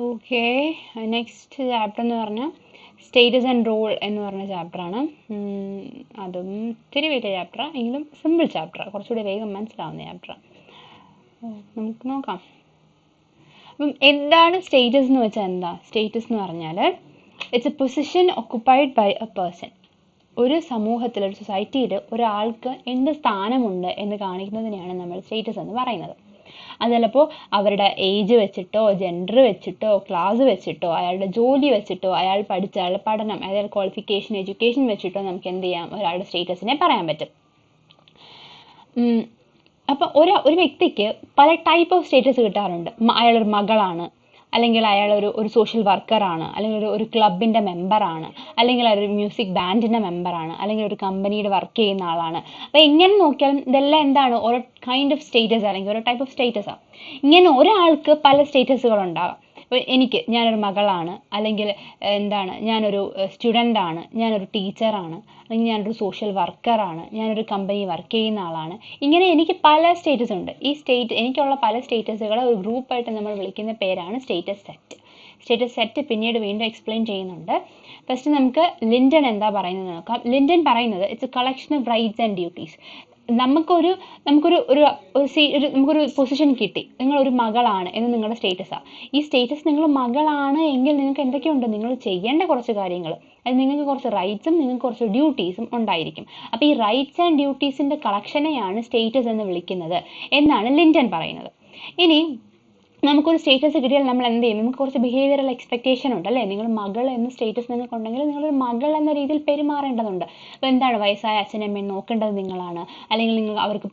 Okay, next chapter എന്ന് പറഞ്ഞാൽ status and role എന്ന് പറഞ്ഞ ചാപ്റ്ററാണ്. അതും ഇത്തിരി വലിയ ചാപ്റ്റർ എങ്കിലും സിമ്പിൾ ചാപ്റ്റർ, കുറച്ചുകൂടി വേഗം മനസ്സിലാവുന്ന ചാപ്റ്റർ. നമുക്ക് നോക്കാം. അപ്പം എന്താണ് സ്റ്റേറ്റസ് എന്ന് വെച്ചാൽ എന്താ? സ്റ്റേറ്റസ് എന്ന് പറഞ്ഞാൽ it's a position occupied by a person. ഒരു സമൂഹത്തിൽ, ഒരു സൊസൈറ്റിയിൽ ഒരാൾക്ക് എന്ത് സ്ഥാനമുണ്ട് എന്ന് കാണിക്കുന്നതിനെയാണ് നമ്മൾ സ്റ്റേറ്റസ് എന്ന് പറയുന്നത്. അത് ചിലപ്പോൾ അവരുടെ ഏജ് വെച്ചിട്ടോ, ജെൻഡർ വെച്ചിട്ടോ, ക്ലാസ് വെച്ചിട്ടോ, അയാളുടെ ജോലി വെച്ചിട്ടോ, അയാൾ പഠിച്ച അയാളുടെ പഠനം, അതായത് ക്വാളിഫിക്കേഷൻ, എഡ്യൂക്കേഷൻ വെച്ചിട്ടോ നമുക്ക് എന്ത് ചെയ്യാം, ഒരാളുടെ സ്റ്റേറ്റസിനെ പറയാൻ പറ്റും. അപ്പോൾ ഒരു വ്യക്തിക്ക് പല ടൈപ്പ് ഓഫ് സ്റ്റേറ്റസ് കിട്ടാറുണ്ട്. അയാളൊരു മകളാണ്, അല്ലെങ്കിൽ അയാളൊരു സോഷ്യൽ വർക്കറാണ്, അല്ലെങ്കിൽ ഒരു ക്ലബിൻ്റെ മെമ്പറാണ്, അല്ലെങ്കിൽ അയാളൊരു മ്യൂസിക് ബാൻഡിൻ്റെ മെമ്പറാണ്, അല്ലെങ്കിൽ ഒരു കമ്പനിയുടെ വർക്ക് ചെയ്യുന്ന ആളാണ്. അപ്പോൾ എങ്ങനെ നോക്കിയാലും ഇതെല്ലാം എന്താണ്, ഓരോ കൈൻഡ് ഓഫ് സ്റ്റേറ്റസ് അല്ലെങ്കിൽ ഓരോ ടൈപ്പ് ഓഫ് സ്റ്റേറ്റസാണ്. ഇങ്ങനെ ഒരാൾക്ക് പല സ്റ്റേറ്റസുകളുണ്ടാകാം. ഇപ്പോൾ ഞാനൊരു മകളാണ്, അല്ലെങ്കിൽ ഞാനൊരു സ്റ്റുഡൻ്റാണ്, ഞാനൊരു ടീച്ചറാണ്, അല്ലെങ്കിൽ ഞാനൊരു സോഷ്യൽ വർക്കറാണ്, ഞാനൊരു കമ്പനി വർക്ക് ചെയ്യുന്ന ആളാണ്. ഇങ്ങനെ എനിക്ക് പല സ്റ്റേറ്റസ് ഉണ്ട്. എനിക്കുള്ള പല സ്റ്റേറ്റസുകളെ ഒരു ഗ്രൂപ്പായിട്ട് നമ്മൾ വിളിക്കുന്ന പേരാണ് സ്റ്റേറ്റസ് സെറ്റ്. സ്റ്റേറ്റസ് സെറ്റ് പിന്നീട് വീണ്ടും എക്സ്പ്ലെയിൻ ചെയ്യുന്നുണ്ട്. ഫസ്റ്റ് നമുക്ക് ലിൻഡൻ എന്താ പറയുന്നത് നോക്കാം. ലിൻഡൻ പറയുന്നത് it's A collection of rights and duties. നമുക്കൊരു പൊസിഷൻ കിട്ടി, നിങ്ങളൊരു മകളാണ് എന്ന് നിങ്ങളുടെ സ്റ്റേറ്റസാണ്. ഈ സ്റ്റേറ്റസ് നിങ്ങൾ മകളാണ് എങ്കിൽ നിങ്ങൾക്ക് എന്തൊക്കെയുണ്ട്, നിങ്ങൾ ചെയ്യേണ്ട കുറച്ച് കാര്യങ്ങൾ, അത് നിങ്ങൾക്ക് കുറച്ച് റൈറ്റ്സും നിങ്ങൾക്ക് കുറച്ച് ഡ്യൂട്ടീസും ഉണ്ടായിരിക്കും. അപ്പോൾ ഈ റൈറ്റ്സ് ആൻഡ് ഡ്യൂട്ടീസിൻ്റെ കളക്ഷനെയാണ് സ്റ്റേറ്റസ് എന്ന് വിളിക്കുന്നത് എന്നാണ് ലിൻഡൻ പറയുന്നത്. ഇനി നമുക്കൊരു സ്റ്റേറ്റസ് കിട്ടിയാൽ നമ്മൾ എന്ത് ചെയ്യും, നമുക്ക് കുറച്ച് ബിഹേവിയറൽ എക്സ്പെക്റ്റേഷൻ ഉണ്ട് അല്ലേ. നിങ്ങൾ മകൾ എന്ന സ്റ്റേറ്റസ് നിങ്ങൾക്കുണ്ടെങ്കിൽ നിങ്ങളൊരു മകൾ എന്ന രീതിയിൽ പെരുമാറേണ്ടതുണ്ട്. അപ്പോൾ വയസ്സായ അച്ഛനമ്മയെ നോക്കേണ്ടത് നിങ്ങളാണ്, അല്ലെങ്കിൽ നിങ്ങൾ അവർക്ക്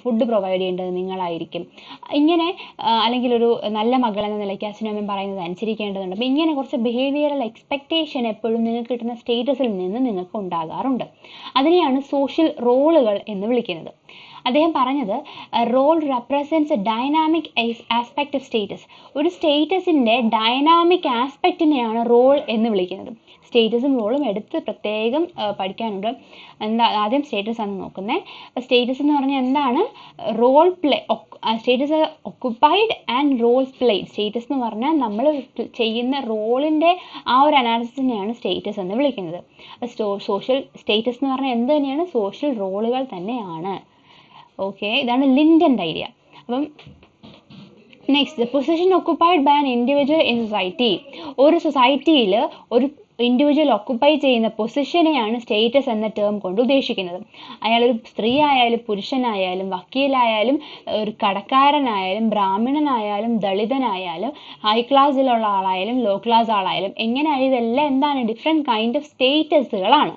ഫുഡ് പ്രൊവൈഡ് ചെയ്യേണ്ടത് നിങ്ങളായിരിക്കും. ഇങ്ങനെ അല്ലെങ്കിൽ ഒരു നല്ല മകൾ എന്ന നിലയ്ക്ക് അച്ഛനമ്മയും പറയുന്നത് അനുസരിക്കേണ്ടതുണ്ട്. അപ്പോൾ ഇങ്ങനെ കുറച്ച് ബിഹേവിയറൽ എക്സ്പെക്റ്റേഷൻ എപ്പോഴും നിങ്ങൾക്ക് കിട്ടുന്ന സ്റ്റേറ്റസിൽ നിന്ന് നിങ്ങൾക്ക് ഉണ്ടാകാറുണ്ട്. അതിനെയാണ് സോഷ്യൽ റോളുകൾ എന്ന് വിളിക്കുന്നത്. അദ്ദേഹം പറഞ്ഞത് role represents a dynamic aspect of status. ഒരു സ്റ്റേറ്റസിൻ്റെ ഡൈനാമിക് ആസ്പെക്റ്റിനെയാണ് റോൾ എന്ന് വിളിക്കുന്നത്. സ്റ്റേറ്റസും റോളും എടുത്ത് പ്രത്യേകം പഠിക്കാനുണ്ട്. ആദ്യം സ്റ്റേറ്റസ് ആണ് നോക്കുന്നത്. സ്റ്റേറ്റസ് എന്ന് പറഞ്ഞാൽ എന്താണ്? Role play. Status occupied and role play. Status എന്ന് പറഞ്ഞാൽ നമ്മൾ ചെയ്യുന്ന റോളിൻ്റെ ആ ഒരു അനാലിസിസിനെയാണ് സ്റ്റേറ്റസ് എന്ന് വിളിക്കുന്നത്. സോഷ്യൽ സ്റ്റേറ്റസ് എന്ന് പറഞ്ഞാൽ എന്ത് തന്നെയാണ്? സോഷ്യൽ റോളുകൾ തന്നെയാണ്. ഓക്കെ, ഇതാണ് ലിൻഡൻ്റെ ഐഡിയ. അപ്പം next, position occupied by an individual in society. ഒരു സൊസൈറ്റിയിൽ ഒരു ഇൻഡിവിജ്വൽ ഒക്കുപ്പൈ ചെയ്യുന്ന പൊസിഷനെയാണ് സ്റ്റേറ്റസ് എന്ന ടേം കൊണ്ട് ഉദ്ദേശിക്കുന്നത്. അയാളൊരു സ്ത്രീ ആയാലും പുരുഷനായാലും വക്കീലായാലും ഒരു കടക്കാരനായാലും ബ്രാഹ്മണനായാലും ദളിതനായാലും ഹൈ ക്ലാസ്സിലുള്ള ആളായാലും ലോ ക്ലാസ് ആളായാലും എങ്ങനെയായാലും ഇതെല്ലാം എന്താണ്, ഡിഫറെൻറ്റ് കൈൻഡ് ഓഫ് സ്റ്റേറ്റസുകളാണ്.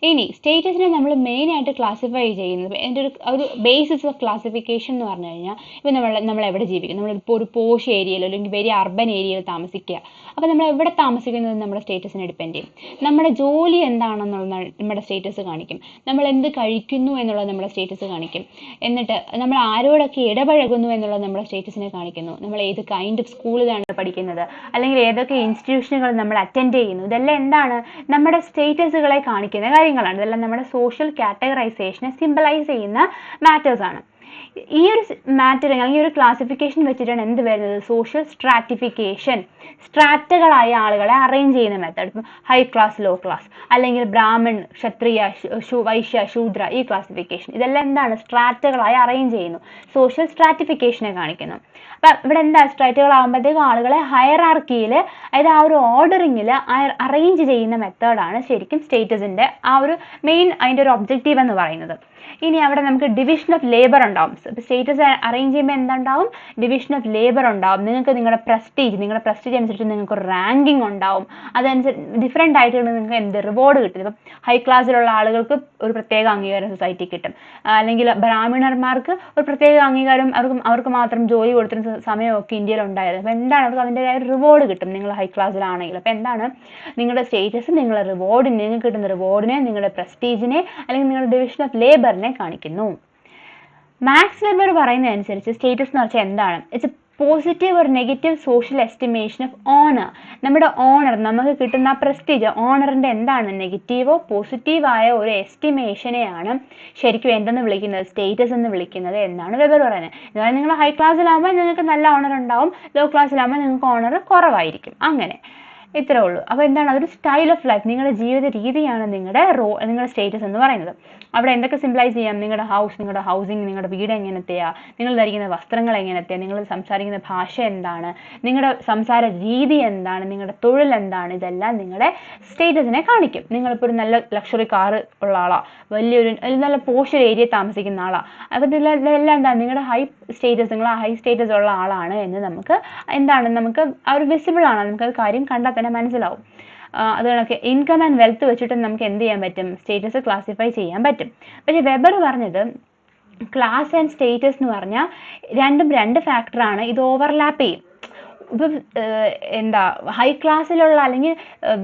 ഇനി സ്റ്റേറ്റസിനെ നമ്മൾ മെയിനായിട്ട് ക്ലാസിഫൈ ചെയ്യുന്നത്, എൻ്റെ ഒരു ബേസിസ് ഓഫ് ക്ലാസിഫിക്കേഷൻ എന്ന് പറഞ്ഞു കഴിഞ്ഞാൽ, ഇപ്പോൾ നമ്മൾ എവിടെ ജീവിക്കും, നമ്മളിപ്പോൾ ഒരു പോഷ് ഏരിയയിലോ അല്ലെങ്കിൽ വെരി അർബൻ ഏരിയയിൽ താമസിക്കുക. അപ്പോൾ നമ്മൾ എവിടെ താമസിക്കുന്നത് നമ്മുടെ സ്റ്റേറ്റസിനെ ഡിപ്പെൻഡ് ചെയ്യും. നമ്മുടെ ജോലി എന്താണെന്നുള്ള നമ്മുടെ സ്റ്റേറ്റസ് കാണിക്കും. നമ്മൾ എന്ത് കഴിക്കുന്നു എന്നുള്ളത് നമ്മുടെ സ്റ്റേറ്റസ് കാണിക്കും. എന്നിട്ട് നമ്മൾ ആരോടൊക്കെ ഇടപഴകുന്നു എന്നുള്ളത് നമ്മുടെ സ്റ്റേറ്റസിനെ കാണിക്കുന്നു. നമ്മൾ ഏത് കൈൻഡ് ഓഫ് സ്കൂളിലാണ് പഠിക്കുന്നത്, അല്ലെങ്കിൽ ഏതൊക്കെ ഇൻസ്റ്റിറ്റ്യൂഷനുകൾ നമ്മൾ അറ്റൻഡ് ചെയ്യുന്നു, ഇതെല്ലാം എന്താണ്, നമ്മുടെ സ്റ്റേറ്റസുകളെ കാണിക്കുന്ന കാര്യങ്ങളാണ്. ഇതെല്ലാം നമ്മുടെ സോഷ്യൽ കാറ്റഗറൈസേഷനെ സിംബലൈസ് ചെയ്യുന്ന മാറ്റേഴ്സാണ്. ഈ ഒരു മാറ്റർ അല്ലെങ്കിൽ ഒരു ക്ലാസിഫിക്കേഷൻ വെച്ചിട്ടാണ് എന്ത് വരുന്നത്, സോഷ്യൽ സ്ട്രാറ്റിഫിക്കേഷൻ. സ്ട്രാറ്റകളായ ആളുകളെ അറേഞ്ച് ചെയ്യുന്ന മെത്തേഡ്. ഇപ്പം ഹൈ ക്ലാസ്, ലോ ക്ലാസ്, അല്ലെങ്കിൽ ബ്രാഹ്മൺ, ക്ഷത്രിയ, വൈശ്യ, ശൂദ്ര, ഈ ക്ലാസിഫിക്കേഷൻ ഇതെല്ലാം എന്താണ്, സ്ട്രാറ്റകളായി അറേഞ്ച് ചെയ്യുന്നു, സോഷ്യൽ സ്ട്രാറ്റിഫിക്കേഷനെ കാണിക്കുന്നു. അപ്പം ഇവിടെ എന്താ, സ്ട്രാറ്റുകളാകുമ്പോഴത്തേക്കും ആളുകളെ ഹയറാർക്കിയിൽ, അതായത് ആ ഒരു ഓർഡറിങ്ങിൽ അറേഞ്ച് ചെയ്യുന്ന മെത്തേഡാണ് ശരിക്കും സ്റ്റേറ്റസിൻ്റെ ആ ഒരു മെയിൻ, അതിൻ്റെ ഒരു ഒബ്ജക്റ്റീവ് എന്ന് പറയുന്നത്. ഇനി അവിടെ നമുക്ക് ഡിവിഷൻ ഓഫ് ലേബർ ഉണ്ടാവും. സ്റ്റേറ്റസ് അറേഞ്ച് ചെയ്യുമ്പോൾ എന്തുണ്ടാവും, ഡിവിഷൻ ഓഫ് ലേബർ ഉണ്ടാവും. നിങ്ങൾക്ക് നിങ്ങളുടെ പ്രസ്റ്റീജ് അനുസരിച്ച് നിങ്ങൾക്ക് ഒരു റാങ്കിങ് ഉണ്ടാവും. അതനുസരിച്ച് ഡിഫറെൻ്റ് ആയിട്ട് നിങ്ങൾക്ക് എന്ത് റിവാർഡ് കിട്ടും. ഇപ്പം ഹൈ ക്ലാസ്സിലുള്ള ആളുകൾക്ക് ഒരു പ്രത്യേക അംഗീകാരം സൊസൈറ്റി കിട്ടും, അല്ലെങ്കിൽ ബ്രാഹ്മണന്മാർക്ക് ഒരു പ്രത്യേക അംഗീകാരം, അവർക്ക് മാത്രം ജോലി കൊടുത്തിരുന്ന സമയമൊക്കെ ഇന്ത്യയിൽ ഉണ്ടായത്. അപ്പോൾ എന്താണ്, അവർക്ക് അതിൻ്റെതായ ഒരു റിവാർഡ് കിട്ടും നിങ്ങൾ ഹൈ ക്ലാസ്സിലാണെങ്കിൽ. അപ്പോൾ എന്താണ്, നിങ്ങളുടെ സ്റ്റേറ്റസ് നിങ്ങളുടെ റിവാർഡിനെ, നിങ്ങൾക്ക് കിട്ടുന്ന റിവാർഡിനെ, നിങ്ങളുടെ പ്രസ്റ്റീജിനെ, അല്ലെങ്കിൽ നിങ്ങളുടെ ഡിവിഷൻ ഓഫ് ലേബറിനെ കാണിക്കുന്നു. മാക്സ് വെബർ പറയുന്നതനുസരിച്ച് സ്റ്റേറ്റസ് എന്ന് വെച്ചാൽ എന്താണ്, it's A positive or negative social estimation of owner. നമ്മുടെ ഓണർ, നമുക്ക് കിട്ടുന്ന പ്രസ്റ്റീജ്, ഓണറിൻ്റെ എന്താണ് നെഗറ്റീവോ പോസിറ്റീവായ ഒരു എസ്റ്റിമേഷനെയാണ് ശരിക്കും എന്തെന്ന് വിളിക്കുന്നത്, സ്റ്റേറ്റസ് എന്ന് വിളിക്കുന്നത് എന്നാണ് വെബർ പറയുന്നത്. അതായത് നിങ്ങൾ ഹൈ ക്ലാസ്സിലാകുമ്പോൾ നിങ്ങൾക്ക് നല്ല ഓണർ ഉണ്ടാവും, ലോ ക്ലാസ്സിലാകുമ്പോൾ നിങ്ങൾക്ക് ഓണർ കുറവായിരിക്കും. അങ്ങനെ ഇത്രേ ഉള്ളൂ. അപ്പോൾ എന്താണ്, അതൊരു സ്റ്റൈൽ ഓഫ് ലൈഫ്, നിങ്ങളുടെ ജീവിത രീതിയാണ് നിങ്ങളുടെ സ്റ്റേറ്റസ് എന്ന് പറയുന്നത്. അവിടെ എന്തൊക്കെ സിംപ്ലൈസ് ചെയ്യാം, നിങ്ങളുടെ ഹൗസ്, നിങ്ങളുടെ ഹൗസിങ്, നിങ്ങളുടെ വീട് എങ്ങനത്തെയാ, നിങ്ങൾ ധരിക്കുന്ന വസ്ത്രങ്ങൾ എങ്ങനത്തെയാണ്, നിങ്ങൾ സംസാരിക്കുന്ന ഭാഷ എന്താണ്, നിങ്ങളുടെ സംസാര രീതി എന്താണ്, നിങ്ങളുടെ തൊഴിൽ എന്താണ്, ഇതെല്ലാം നിങ്ങളുടെ സ്റ്റേറ്റസിനെ കാണിക്കും. നിങ്ങളിപ്പോൾ ഒരു നല്ല ലക്ഷറി കാർ ഉള്ള ആളാണ്, വലിയൊരു നല്ല പോഷ് ഏരിയ താമസിക്കുന്ന ആളാണ്, അപ്പോൾ ഇതെല്ലാം എന്താണ് നിങ്ങളുടെ ഹൈ സ്റ്റേറ്റസ്, നിങ്ങൾ ആ ഹൈ സ്റ്റേറ്റസ് ഉള്ള ആളാണ് എന്ന് നമുക്ക് ആ ഒരു വിസിബിൾ ആണ്, നമുക്കത് കാര്യം കണ്ടാൽ തന്നെ മനസ്സിലാവും. അതുകൊണ്ടൊക്കെ ഇൻകം ആൻഡ് വെൽത്ത് വെച്ചിട്ട് നമുക്ക് എന്ത് ചെയ്യാൻ പറ്റും, സ്റ്റേറ്റസ് ക്ലാസിഫൈ ചെയ്യാൻ പറ്റും. പക്ഷെ വെബർ പറഞ്ഞത് ക്ലാസ് ആൻഡ് സ്റ്റേറ്റസ് എന്ന് പറഞ്ഞാൽ രണ്ടും രണ്ട് ഫാക്ടറാണ്, ഇത് ഓവർലാപ്പ് ചെയ്യും. ഇപ്പം ഹൈ ക്ലാസ്സിലുള്ള അല്ലെങ്കിൽ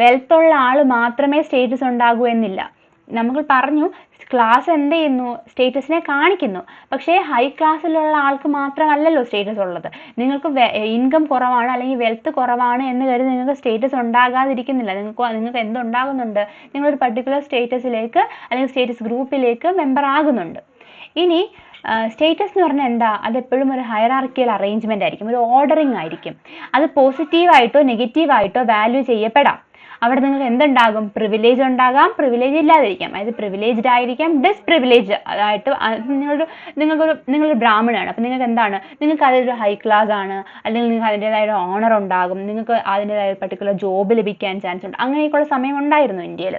വെൽത്ത് ഉള്ള ആൾ മാത്രമേ സ്റ്റേറ്റസ് ഉണ്ടാകൂ എന്നില്ല. നമ്മൾ പറഞ്ഞു ക്ലാസ് എന്ത് ചെയ്യുന്നു, സ്റ്റേറ്റസിനെ കാണിക്കുന്നു. പക്ഷേ ഹൈ ക്ലാസ്സിലുള്ള ആൾക്ക് മാത്രമല്ലല്ലോ സ്റ്റേറ്റസ് ഉള്ളത്. നിങ്ങൾക്ക് ഇൻകം കുറവാണ് അല്ലെങ്കിൽ വെൽത്ത് കുറവാണ് എന്ന് കരുതി നിങ്ങൾക്ക് സ്റ്റേറ്റസ് ഉണ്ടാകാതിരിക്കുന്നില്ല. നിങ്ങൾക്ക് എന്തുണ്ടാകുന്നുണ്ട്, നിങ്ങളൊരു പർട്ടിക്കുലർ സ്റ്റേറ്റസിലേക്ക് അല്ലെങ്കിൽ സ്റ്റേറ്റസ് ഗ്രൂപ്പിലേക്ക് മെമ്പർ ആകുന്നുണ്ട്. ഇനി സ്റ്റേറ്റസ് എന്ന് പറഞ്ഞാൽ എന്താ, അതെപ്പോഴും ഒരു ഹയറാർക്കിയൽ അറേഞ്ച്മെൻ്റ് ആയിരിക്കും, ഒരു ഓർഡറിങ് ആയിരിക്കും. അത് പോസിറ്റീവായിട്ടോ നെഗറ്റീവായിട്ടോ വാല്യൂ ചെയ്യപ്പെടാം. അവിടെ നിങ്ങൾക്ക് എന്തുണ്ടാകും, പ്രിവിലേജ് ഉണ്ടാകാം, പ്രിവിലേജ് ഇല്ലാതിരിക്കാം. അതായത് പ്രിവിലേജ്ഡ് ആയിരിക്കാം, ഡിസ്പ്രിവിലേജ് ആയിട്ട്. നിങ്ങളൊരു ബ്രാഹ്മണാണ്, അപ്പം നിങ്ങൾക്ക് എന്താണ്, നിങ്ങൾക്ക് അതൊരു ഹൈ ക്ലാസ് ആണ്, അല്ലെങ്കിൽ നിങ്ങൾക്ക് അതിൻ്റെതായ ഒരു ഓണർ ഉണ്ടാകും, നിങ്ങൾക്ക് അതിൻ്റെതായ പർട്ടിക്കുലർ ജോബ് ലഭിക്കാൻ ചാൻസ് ഉണ്ട്. അങ്ങനെയൊക്കെയുള്ള സമയം ഉണ്ടായിരുന്നു ഇന്ത്യയിൽ.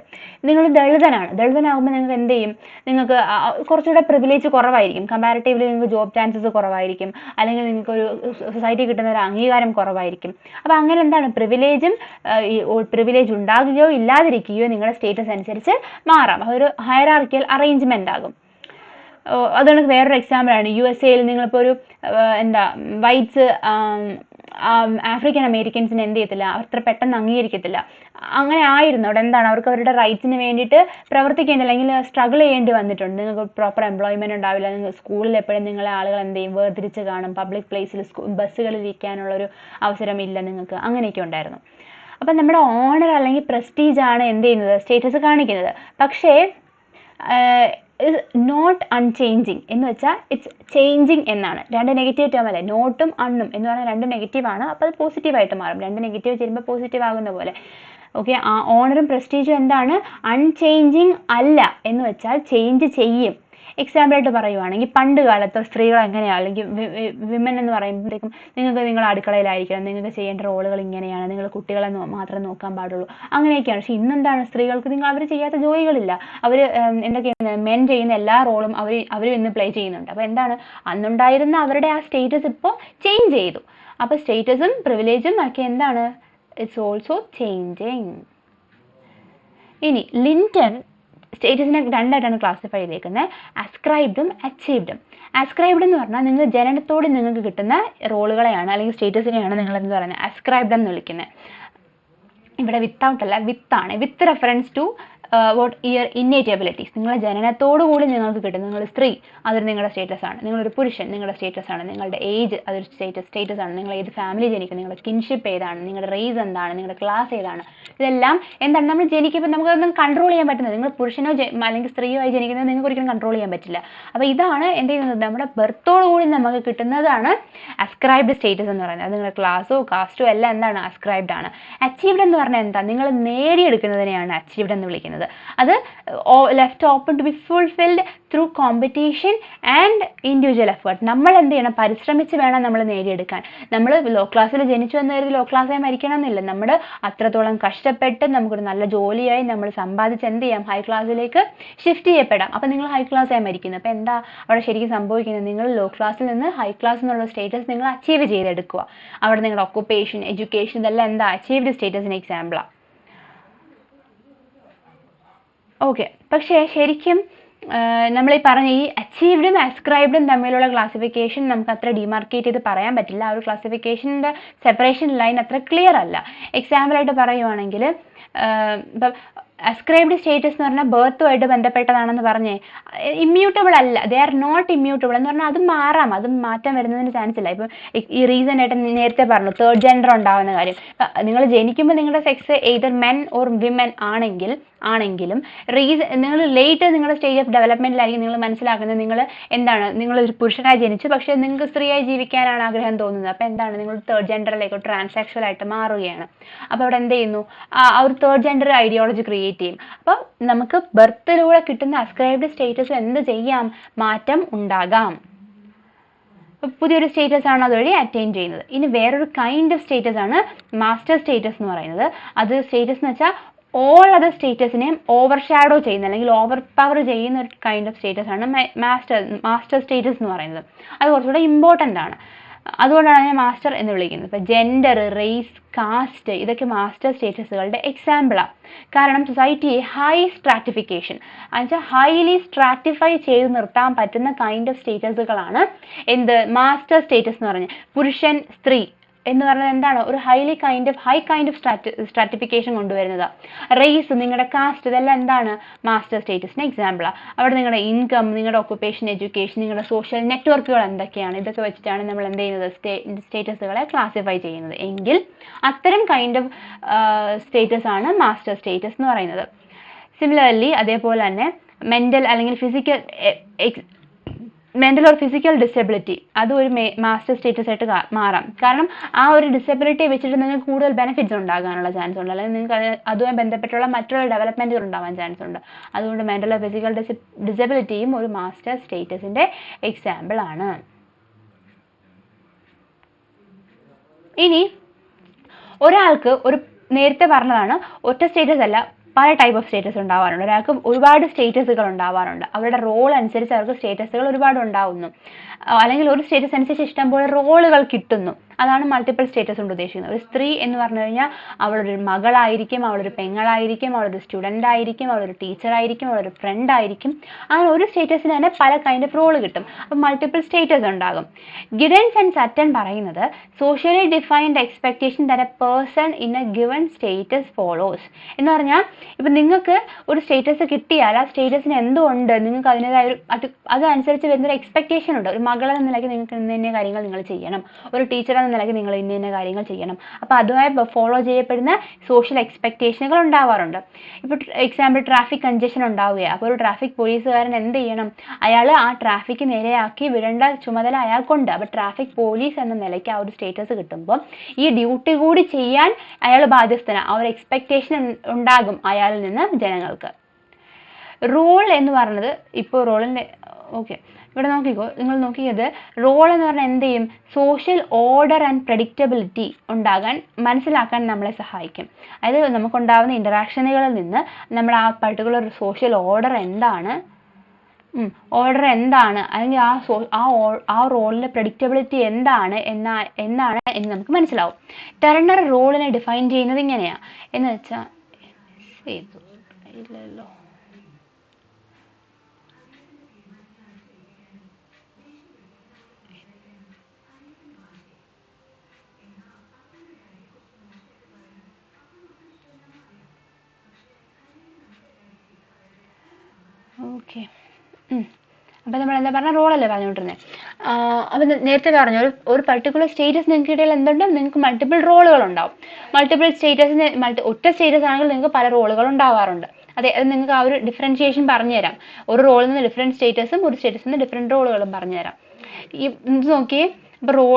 നിങ്ങൾ ദളിതനാകുമ്പോൾ നിങ്ങൾക്ക് എന്ത് ചെയ്യും, നിങ്ങൾക്ക് കുറച്ചുകൂടെ പ്രിവിലേജ് കുറവായിരിക്കും, കമ്പാരിറ്റീവ്ലി നിങ്ങൾക്ക് ജോബ് ചാൻസസ് കുറവായിരിക്കും, അല്ലെങ്കിൽ നിങ്ങൾക്കൊരു സൊസൈറ്റി കിട്ടുന്ന ഒരു അംഗീകാരം കുറവായിരിക്കും. അപ്പോൾ അങ്ങനെ എന്താണ്, പ്രിവിലേജ് ഉണ്ടാകുകയോ ഇല്ലാതിരിക്കുകയോ നിങ്ങളുടെ സ്റ്റേറ്റസ് അനുസരിച്ച് മാറാം. അതൊരു ഹയറാർക്കിയൽ അറേഞ്ച്മെന്റ് ആകും. അതുകൊണ്ട് വേറൊരു എക്സാമ്പിളാണ്, USA നിങ്ങളിപ്പോൾ ഒരു വൈറ്റ്സ് ആഫ്രിക്കൻ അമേരിക്കൻസിനെ എന്ത് ചെയ്യത്തില്ല, അത്ര പെട്ടെന്ന് അംഗീകരിക്കത്തില്ല. അങ്ങനെ ആയിരുന്നു. അവിടെ എന്താണ്, അവർക്ക് അവരുടെ റൈറ്റ്സിന് വേണ്ടിയിട്ട് പ്രവർത്തിക്കേണ്ടി അല്ലെങ്കിൽ സ്ട്രഗിൾ ചെയ്യേണ്ടി വന്നിട്ടുണ്ട്. നിങ്ങൾക്ക് പ്രോപ്പർ എംപ്ലോയ്മെന്റ് ഉണ്ടാവില്ല, നിങ്ങൾ സ്കൂളിൽ എപ്പോഴും നിങ്ങളെ ആളുകൾ എന്ത് ചെയ്യും, വേർതിരിച്ച് കാണും, പബ്ലിക് പ്ലേസിൽ ബസ്സുകളിൽ ഇരിക്കാനുള്ളൊരു അവസരമില്ല നിങ്ങൾക്ക്, അങ്ങനെയൊക്കെ ഉണ്ടായിരുന്നു. അപ്പം നമ്മുടെ ഓണർ അല്ലെങ്കിൽ പ്രസ്റ്റീജ് ആണ് എന്ത് ചെയ്യുന്നത്, സ്റ്റേറ്റസ് കാണിക്കുന്നത്. പക്ഷേ നോട്ട് അൺചേഞ്ചിങ് എന്ന് വെച്ചാൽ ഇറ്റ്സ് ചേഞ്ചിങ് എന്നാണ്. രണ്ട് നെഗറ്റീവ് ടേം അല്ലേ, നോട്ടും അണ്ണും എന്ന് പറഞ്ഞാൽ രണ്ട് നെഗറ്റീവാണ്, അപ്പോൾ അത് പോസിറ്റീവായിട്ട് മാറും. രണ്ട് നെഗറ്റീവ് ചേരുമ്പോൾ പോസിറ്റീവ് ആകുന്ന പോലെ. ഓക്കെ, ആ ഓണറും പ്രസ്റ്റീജും എന്താണ്, അൺചേഞ്ചിങ് അല്ല എന്ന് വെച്ചാൽ ചേഞ്ച് ചെയ്യും. എക്സാമ്പിളായിട്ട് പറയുവാണെങ്കിൽ പണ്ട് കാലത്ത് സ്ത്രീകൾ എങ്ങനെയാണ്, അല്ലെങ്കിൽ വിമൻ എന്ന് പറയുമ്പോഴത്തേക്കും നിങ്ങൾ അടുക്കളയിലായിരിക്കണം, നിങ്ങൾക്ക് ചെയ്യേണ്ട റോളുകൾ ഇങ്ങനെയാണ്, നിങ്ങൾ കുട്ടികളെ മാത്രം നോക്കാൻ പാടുള്ളൂ, അങ്ങനെയൊക്കെയാണ്. പക്ഷെ ഇന്നെന്താണ്, സ്ത്രീകൾക്ക് അവർ ചെയ്യാത്ത ജോലികളില്ല, അവർ എന്തൊക്കെയാണ്, മെൻ ചെയ്യുന്ന എല്ലാ റോളും അവർ ഇന്ന് പ്ലേ ചെയ്യുന്നുണ്ട്. അപ്പോൾ എന്താണ്, അന്നുണ്ടായിരുന്ന അവരുടെ ആ സ്റ്റേറ്റസ് ഇപ്പോൾ ചേഞ്ച് ചെയ്തു. അപ്പോൾ സ്റ്റേറ്റസും പ്രിവിലേജും ഒക്കെ എന്താണ്, ഇറ്റ്സ് ഓൾസോ ചേഞ്ചിങ്. ഇനി ലിൻറ്റൺ സ്റ്റേറ്റസിനെ രണ്ടായിട്ടാണ് ക്ലാസിഫൈ ചെയ്തേക്കുന്നത്, അസ്ക്രൈബ്ഡും അച്ചീവ്ഡും. അസ്ക്രൈബ്ഡ് എന്ന് പറഞ്ഞാൽ നിങ്ങൾ ജനനത്തോട് നിങ്ങൾക്ക് കിട്ടുന്ന റോളുകളെയാണ് അല്ലെങ്കിൽ സ്റ്റേറ്റസിനെയാണ് നിങ്ങൾ എന്ത് പറയുന്നത്, അസ്ക്രൈബ്ഡ് എന്ന് വിളിക്കുന്നത്. ഇവിടെ വിത്തൗട്ട് അല്ല, വിത്താണ്, with reference to what your innate abilities. നിങ്ങളുടെ ജനനത്തോടു കൂടി നിങ്ങൾക്ക് കിട്ടും. നിങ്ങൾ സ്ത്രീ, അതൊരു നിങ്ങളുടെ സ്റ്റേറ്റസ് ആണ്. നിങ്ങളൊരു പുരുഷൻ, നിങ്ങളുടെ സ്റ്റേറ്റസ് ആണ്. നിങ്ങളുടെ ഏജ്, അതൊരു സ്റ്റേറ്റസ് ആണ്. നിങ്ങൾ ഏത് ഫാമിലി ജനിക്കുന്നത്, നിങ്ങളുടെ കിൻഷിപ്പ് ഏതാണ്, നിങ്ങളുടെ റേസ് എന്താണ്, നിങ്ങളുടെ ക്ലാസ് ഏതാണ്, ഇതെല്ലാം എന്താണ് നമ്മൾ ജനിക്കുമ്പോൾ നമുക്കൊന്നും കൺട്രോൾ ചെയ്യാൻ പറ്റുന്നത്. നിങ്ങൾ പുരുഷനോ അല്ലെങ്കിൽ സ്ത്രീയോ ആയി ജനിക്കുന്നത് നിങ്ങൾക്ക് ഒരിക്കലും കൺട്രോൾ ചെയ്യാൻ പറ്റില്ല. അപ്പോൾ ഇതാണ് എന്ത് ചെയ്യുന്നത്, നമ്മുടെ ബർത്തോടു കൂടി നമുക്ക് കിട്ടുന്നതാണ് അസ്ക്രൈബ്ഡ് സ്റ്റേറ്റസ് എന്ന് പറയുന്നത്. അത് നിങ്ങളുടെ ക്ലാസ്സോ കാസ്റ്റോ എല്ലാം എന്താണ്, അസ്ക്രൈബ്ഡ് ആണ്. അച്ചീവ്ഡ് എന്ന് പറഞ്ഞാൽ എന്താ, നിങ്ങൾ നേടിയെടുക്കുന്നതിനെയാണ് അച്ചീവ്ഡ് എന്ന് വിളിക്കുന്നത്. അത് left open to be fulfilled through competition and individual effort. നമ്മൾ എന്ത് ചെയ്യണം, പരിശ്രമിച്ച് വേണം നമ്മൾ നേടിയെടുക്കാൻ. നമ്മൾ ലോ ക്ലാസ്സിൽ ജനിച്ചു വന്ന കരുതി ലോ ക്ലാസ്സായി മരിക്കണം എന്നില്ല. നമ്മൾ അത്രത്തോളം കഷ്ടപ്പെട്ട് നമുക്കൊരു നല്ല ജോലിയായി നമ്മൾ സമ്പാദിച്ച് എന്ത് ചെയ്യാം, ഹൈ ക്ലാസ്സിലേക്ക് ഷിഫ്റ്റ് ചെയ്യപ്പെടാം. അപ്പം നിങ്ങൾ ഹൈ ക്ലാസ്സായി മരിക്കുന്നു. അപ്പോൾ എന്താ അവിടെ ശരിക്കും സംഭവിക്കുന്നത്, നിങ്ങൾ ലോ ക്ലാസ്സിൽ നിന്ന് ഹൈ ക്ലാസ് എന്നുള്ള സ്റ്റേറ്റസ് നിങ്ങൾ അച്ചീവ് ചെയ്തെടുക്കുക. അവിടെ നിങ്ങളുടെ ഒക്കുപ്പേഷൻ, എഡ്യൂക്കേഷൻ ഇതെല്ലാം എന്താ, അച്ചീവ്ഡ് സ്റ്റേറ്റസിന് എക്സാമ്പിളാണ്. ഓക്കെ, പക്ഷേ ശരിക്കും നമ്മൾ ഈ പറഞ്ഞ ഈ അച്ചീവ്ഡും അസ്ക്രൈബ്ഡും തമ്മിലുള്ള ക്ലാസിഫിക്കേഷൻ നമുക്ക് അത്ര ഡിമാർക്കേറ്റ് ചെയ്ത് പറയാൻ പറ്റില്ല. ആ ഒരു ക്ലാസിഫിക്കേഷൻ്റെ സെപ്പറേഷൻ ലൈൻ അത്ര ക്ലിയർ അല്ല. എക്സാമ്പിളായിട്ട് പറയുവാണെങ്കിൽ ഇപ്പം അസ്ക്രൈബ്ഡ് സ്റ്റേറ്റസ് എന്ന് പറഞ്ഞാൽ ബർത്തുമായിട്ട് ബന്ധപ്പെട്ടതാണെന്ന് പറഞ്ഞേ, ഇമ്മ്യൂട്ടബിൾ അല്ല, ദേ ആർ നോട്ട് ഇമ്മ്യൂട്ടബിൾ എന്ന് പറഞ്ഞാൽ അത് മാറാം, അത് മാറ്റം വരുന്നതിന് ചാൻസ് ഇല്ല. ഇപ്പം ഈ റീസൺ ആയിട്ട് നേരത്തെ പറഞ്ഞു തേർഡ് ജെൻഡർ ഉണ്ടാവുന്ന കാര്യം, നിങ്ങൾ ജനിക്കുമ്പോൾ നിങ്ങളുടെ sex either men or women ആണെങ്കിലും നിങ്ങൾ ലേറ്റ് നിങ്ങളുടെ സ്റ്റേജ് ഓഫ് ഡെവലപ്മെന്റിലായിരിക്കും നിങ്ങൾ മനസ്സിലാക്കുന്നത് നിങ്ങൾ എന്താണ്, നിങ്ങൾ ഒരു പുരുഷനായി ജനിച്ചു പക്ഷേ നിങ്ങൾക്ക് സ്ത്രീയായി ജീവിക്കാനാണ് ആഗ്രഹം തോന്നുന്നത്. അപ്പോൾ എന്താണ്, നിങ്ങൾ തേർഡ് ജെൻഡറിലേക്ക് ട്രാൻസാക്ഷൽ ആയിട്ട് മാറുകയാണ്. അപ്പോൾ അവിടെ എന്ത് ചെയ്യുന്നു, ആ ഒരു തേർഡ് ജെൻഡർ ഐഡിയോളജി ക്രിയേറ്റ് ചെയ്യും. അപ്പോൾ നമുക്ക് ബർത്തിലൂടെ കിട്ടുന്ന അസ്ക്രൈബ്ഡ് സ്റ്റേറ്റസ് എന്ത് ചെയ്യാം, മാറ്റം ഉണ്ടാകാം. പുതിയൊരു സ്റ്റേറ്റസ് ആണ് അതുവഴി അറ്റൈൻ ചെയ്യുന്നത്. ഇനി വേറൊരു കൈൻഡ് ഓഫ് സ്റ്റേറ്റസ് ആണ് മാസ്റ്റർ സ്റ്റേറ്റസ് എന്ന് പറയുന്നത്. അത് സ്റ്റേറ്റസ് എന്ന് വെച്ചാൽ ഓൾ അതർ സ്റ്റേറ്റസിനെയും ഓവർ ഷാഡോ ചെയ്യുന്ന അല്ലെങ്കിൽ ഓവർ പവർ ചെയ്യുന്ന ഒരു കൈൻഡ് ഓഫ് സ്റ്റേറ്റസ് ആണ് മാസ്റ്റർ സ്റ്റേറ്റസ് എന്ന് പറയുന്നത്. അത് കുറച്ചുകൂടെ ഇമ്പോർട്ടൻ്റ് ആണ്, അതുകൊണ്ടാണ് അതിനെ മാസ്റ്റർ എന്ന് വിളിക്കുന്നത്. ഇപ്പോൾ ജെൻഡർ, റേസ്, കാസ്റ്റ് ഇതൊക്കെ മാസ്റ്റർ സ്റ്റേറ്റസുകളുടെ എക്സാമ്പിളാണ്. കാരണം സൊസൈറ്റിയെ ഹൈ സ്ട്രാറ്റിഫിക്കേഷൻ എന്നുവെച്ചാൽ ഹൈലി സ്ട്രാറ്റിഫൈ ചെയ്ത് നിർത്താൻ പറ്റുന്ന കൈൻഡ് ഓഫ് സ്റ്റേറ്റസുകളാണ് എന്ത്, മാസ്റ്റർ സ്റ്റേറ്റസ് എന്ന് പറഞ്ഞാൽ. പുരുഷൻ, സ്ത്രീ എന്ന് പറഞ്ഞാൽ എന്താണ്, ഒരു ഹൈ കൈൻഡ് ഓഫ് സ്ട്രാറ്റിഫിക്കേഷൻ കൊണ്ടുവരുന്നത്. റേസ്, നിങ്ങളുടെ കാസ്റ്റ്, ഇതെല്ലാം എന്താണ്, മാസ്റ്റർ സ്റ്റേറ്റസിന് എക്സാമ്പിളാണ്. അവിടെ നിങ്ങളുടെ ഇൻകം, നിങ്ങളുടെ ഒക്കുപ്പേഷൻ, എഡ്യൂക്കേഷൻ, നിങ്ങളുടെ സോഷ്യൽ നെറ്റ്വർക്കുകൾ എന്തൊക്കെയാണ്, ഇതൊക്കെ വെച്ചിട്ടാണ് നമ്മൾ എന്ത് ചെയ്യുന്നത്, സ്റ്റേറ്റസുകളെ ക്ലാസിഫൈ ചെയ്യുന്നത്. എങ്കിൽ അത്തരം കൈൻഡ് ഓഫ് സ്റ്റേറ്റസ് ആണ് മാസ്റ്റർ സ്റ്റേറ്റസ് എന്ന് പറയുന്നത്. സിമിലർലി അതേപോലെ തന്നെ മെന്റൽ അല്ലെങ്കിൽ മെന്റൽ ഓർ ഫിസിക്കൽ ഡിസബിലിറ്റി അതും ഒരു മാസ്റ്റർ സ്റ്റേറ്റസ് ആയിട്ട് മാറാം. കാരണം ആ ഒരു ഡിസബിലിറ്റി വെച്ചിട്ട് നിങ്ങൾക്ക് കൂടുതൽ ബെനിഫിറ്റ്സ് ഉണ്ടാകാനുള്ള ചാൻസ് ഉണ്ട്, അല്ലെങ്കിൽ നിങ്ങൾക്ക് അതുമായി ബന്ധപ്പെട്ടുള്ള മറ്റുള്ള ഡെവലപ്മെന്റുകൾ ഉണ്ടാവാൻ ചാൻസ് ഉണ്ട്. അതുകൊണ്ട് മെന്റൽ ഓർ ഫിസിക്കൽ ഡിസബിലിറ്റിയും ഒരു മാസ്റ്റർ സ്റ്റേറ്റസിന്റെ എക്സാമ്പിൾ ആണ്. ഇനി ഒരാൾക്ക് നേരത്തെ പറഞ്ഞതാണ്, ഒറ്റ സ്റ്റേറ്റസ് അല്ല, പല ടൈപ്പ് ഓഫ് സ്റ്റേറ്റസ് ഉണ്ടാവാറുണ്ട്. ഒരാൾക്ക് ഒരുപാട് സ്റ്റേറ്റസുകൾ ഉണ്ടാവാറുണ്ട്. അവരുടെ റോൾ അനുസരിച്ച് അവർക്ക് സ്റ്റേറ്റസുകൾ ഒരുപാട് ഉണ്ടാവുന്നു, അല്ലെങ്കിൽ ഒരു സ്റ്റേറ്റസ് അനുസരിച്ച് ഇഷ്ടംപോലെ റോളുകൾ കിട്ടുന്നു. അതാണ് മൾട്ടിപ്പിൾ സ്റ്റേറ്റസ് കൊണ്ട് ഉദ്ദേശിക്കുന്നത്. ഒരു സ്ത്രീ എന്ന് പറഞ്ഞു കഴിഞ്ഞാൽ അവളൊരു മകളായിരിക്കും, അവളൊരു പെങ്ങളായിരിക്കും, അവളൊരു സ്റ്റുഡൻ്റ് ആയിരിക്കും, അവളൊരു ടീച്ചറായിരിക്കും, അവളൊരു ഫ്രണ്ട് ആയിരിക്കും. അങ്ങനെ ഒരു സ്റ്റേറ്റസിന് തന്നെ പല കൈൻഡ് ഓഫ് റോൾ കിട്ടും. അപ്പം മൾട്ടിപ്പിൾ സ്റ്റേറ്റസ് ഉണ്ടാകും. ഗിഡൻസ് ആൻഡ് സറ്റൻ പറയുന്നത് socially defined expectation that A person in A given status follows എന്ന് പറഞ്ഞാൽ, ഇപ്പം നിങ്ങൾക്ക് ഒരു സ്റ്റേറ്റസ് കിട്ടിയാൽ ആ സ്റ്റേറ്റസിന് എന്തുകൊണ്ട് നിങ്ങൾക്ക് അതിൻ്റെതായ ഒരു അതനുസരിച്ച് വരുന്നൊരു എക്സ്പെക്ടേഷൻ ഉണ്ട്. ഒരു മകളെന്ന നിലയ്ക്ക് നിങ്ങൾക്ക് ഇന്ന കാര്യങ്ങൾ നിങ്ങൾ ചെയ്യണം, ഒരു ടീച്ചർ എന്ന നിലയ്ക്ക് നിങ്ങൾ ഇന്ന കാര്യങ്ങൾ ചെയ്യണം. അപ്പോൾ അതുമായി ഫോളോ ചെയ്യപ്പെടുന്ന സോഷ്യൽ എക്സ്പെക്ടേഷനുകൾ ഉണ്ടാവാറുണ്ട്. ഇപ്പോൾ എക്സാമ്പിൾ ട്രാഫിക് കൺജഷൻ ഉണ്ടാവുകയാണ്. അപ്പോൾ ഒരു ട്രാഫിക് പോലീസുകാരൻ എന്ത് ചെയ്യണം, അയാൾ ആ ട്രാഫിക് നേരെയാക്കി വിടേണ്ട ചുമതല അയാൾക്കുണ്ട്. അപ്പോൾ ട്രാഫിക് പോലീസ് എന്ന നിലയ്ക്ക് ആ ഒരു സ്റ്റേറ്റസ് കിട്ടുമ്പോൾ ഈ ഡ്യൂട്ടി കൂടി ചെയ്യാൻ അയാൾ ബാധ്യസ്ഥനാണ്. ആ ഒരു എക്സ്പെക്ടേഷൻ ഉണ്ടാകും അയാളിൽ നിന്ന് ജനങ്ങൾക്ക്. റോൾ എന്ന് പറയുന്നത് ഇപ്പോൾ റോളിൻ്റെ ഇവിടെ നോക്കിക്കോ, നിങ്ങൾ നോക്കിയത് റോൾ എന്ന് പറഞ്ഞാൽ എന്ത് ചെയ്യും, സോഷ്യൽ ഓർഡർ ആൻഡ് പ്രെഡിക്റ്റബിലിറ്റി മനസ്സിലാക്കാൻ നമ്മളെ സഹായിക്കും. അതായത് നമുക്കുണ്ടാകുന്ന ഇൻറ്ററാക്ഷനുകളിൽ നിന്ന് നമ്മൾ ആ പർട്ടിക്കുലർ സോഷ്യൽ ഓർഡർ എന്താണ് അല്ലെങ്കിൽ ആ റോളിൻ്റെ പ്രെഡിക്റ്റബിലിറ്റി എന്താണ് എന്ന് നമുക്ക് മനസ്സിലാവും. ടെർണർ റോളിനെ ഡിഫൈൻ ചെയ്യുന്നത് ഇങ്ങനെയാണ് എന്ന് വെച്ചാൽ ഇല്ലല്ലോ അപ്പം നമ്മൾ എന്താ പറഞ്ഞാൽ റോളല്ലേ പറഞ്ഞുകൊണ്ടിരുന്നത്. അപ്പം നേരത്തെ പറഞ്ഞു ഒരു പർട്ടിക്കുലർ സ്റ്റേറ്റസ് നിങ്ങൾക്ക് ഇടയിൽ എന്തുണ്ട്, നിങ്ങൾക്ക് മൾട്ടിപ്പിൾ റോളുകൾ ഉണ്ടാവും. മൾട്ടിപ്പിൾ സ്റ്റേറ്റസിന് ഒറ്റ സ്റ്റേറ്റസ് ആണെങ്കിൽ നിങ്ങൾക്ക് പല റോളുകൾ ഉണ്ടാവാറുണ്ട്. അത് നിങ്ങൾക്ക് ആ ഒരു ഡിഫറൻഷിയേഷൻ പറഞ്ഞുതരാം. ഒരു റോളിൽ നിന്ന് ഡിഫറെൻറ്റ് സ്റ്റേറ്റസും ഒരു സ്റ്റേറ്റസിൽ നിന്ന് ഡിഫറെൻറ്റ് റോളുകളും പറഞ്ഞുതരാം. നോക്കിയേ,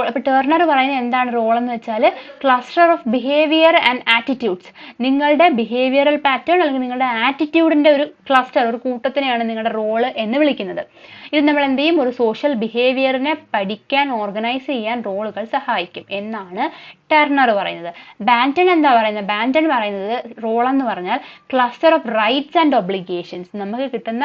അപ്പോൾ ടെർണർ പറയുന്നത് എന്താണ് റോൾ എന്ന് വെച്ചാൽ, cluster of behaviour and attitudes. നിങ്ങളുടെ ബിഹേവിയറൽ പാറ്റേൺ അല്ലെങ്കിൽ നിങ്ങളുടെ ആറ്റിറ്റ്യൂഡിൻ്റെ ഒരു ക്ലസ്റ്റർ, ഒരു കൂട്ടത്തിനെയാണ് നിങ്ങളുടെ റോള് എന്ന് വിളിക്കുന്നത്. ഇത് നമ്മൾ എന്ത് ചെയ്യും, ഒരു സോഷ്യൽ ബിഹേവിയറിനെ പഠിക്കാൻ, ഓർഗനൈസ് ചെയ്യാൻ റോളുകൾ സഹായിക്കും എന്നാണ് ടെർണർ പറയുന്നത്. ബാൻറ്റൺ എന്താ പറയുന്നത്, ബാൻറ്റൺ പറയുന്നത് റോൾ എന്ന് പറഞ്ഞാൽ cluster of rights and obligations. നമുക്ക് കിട്ടുന്ന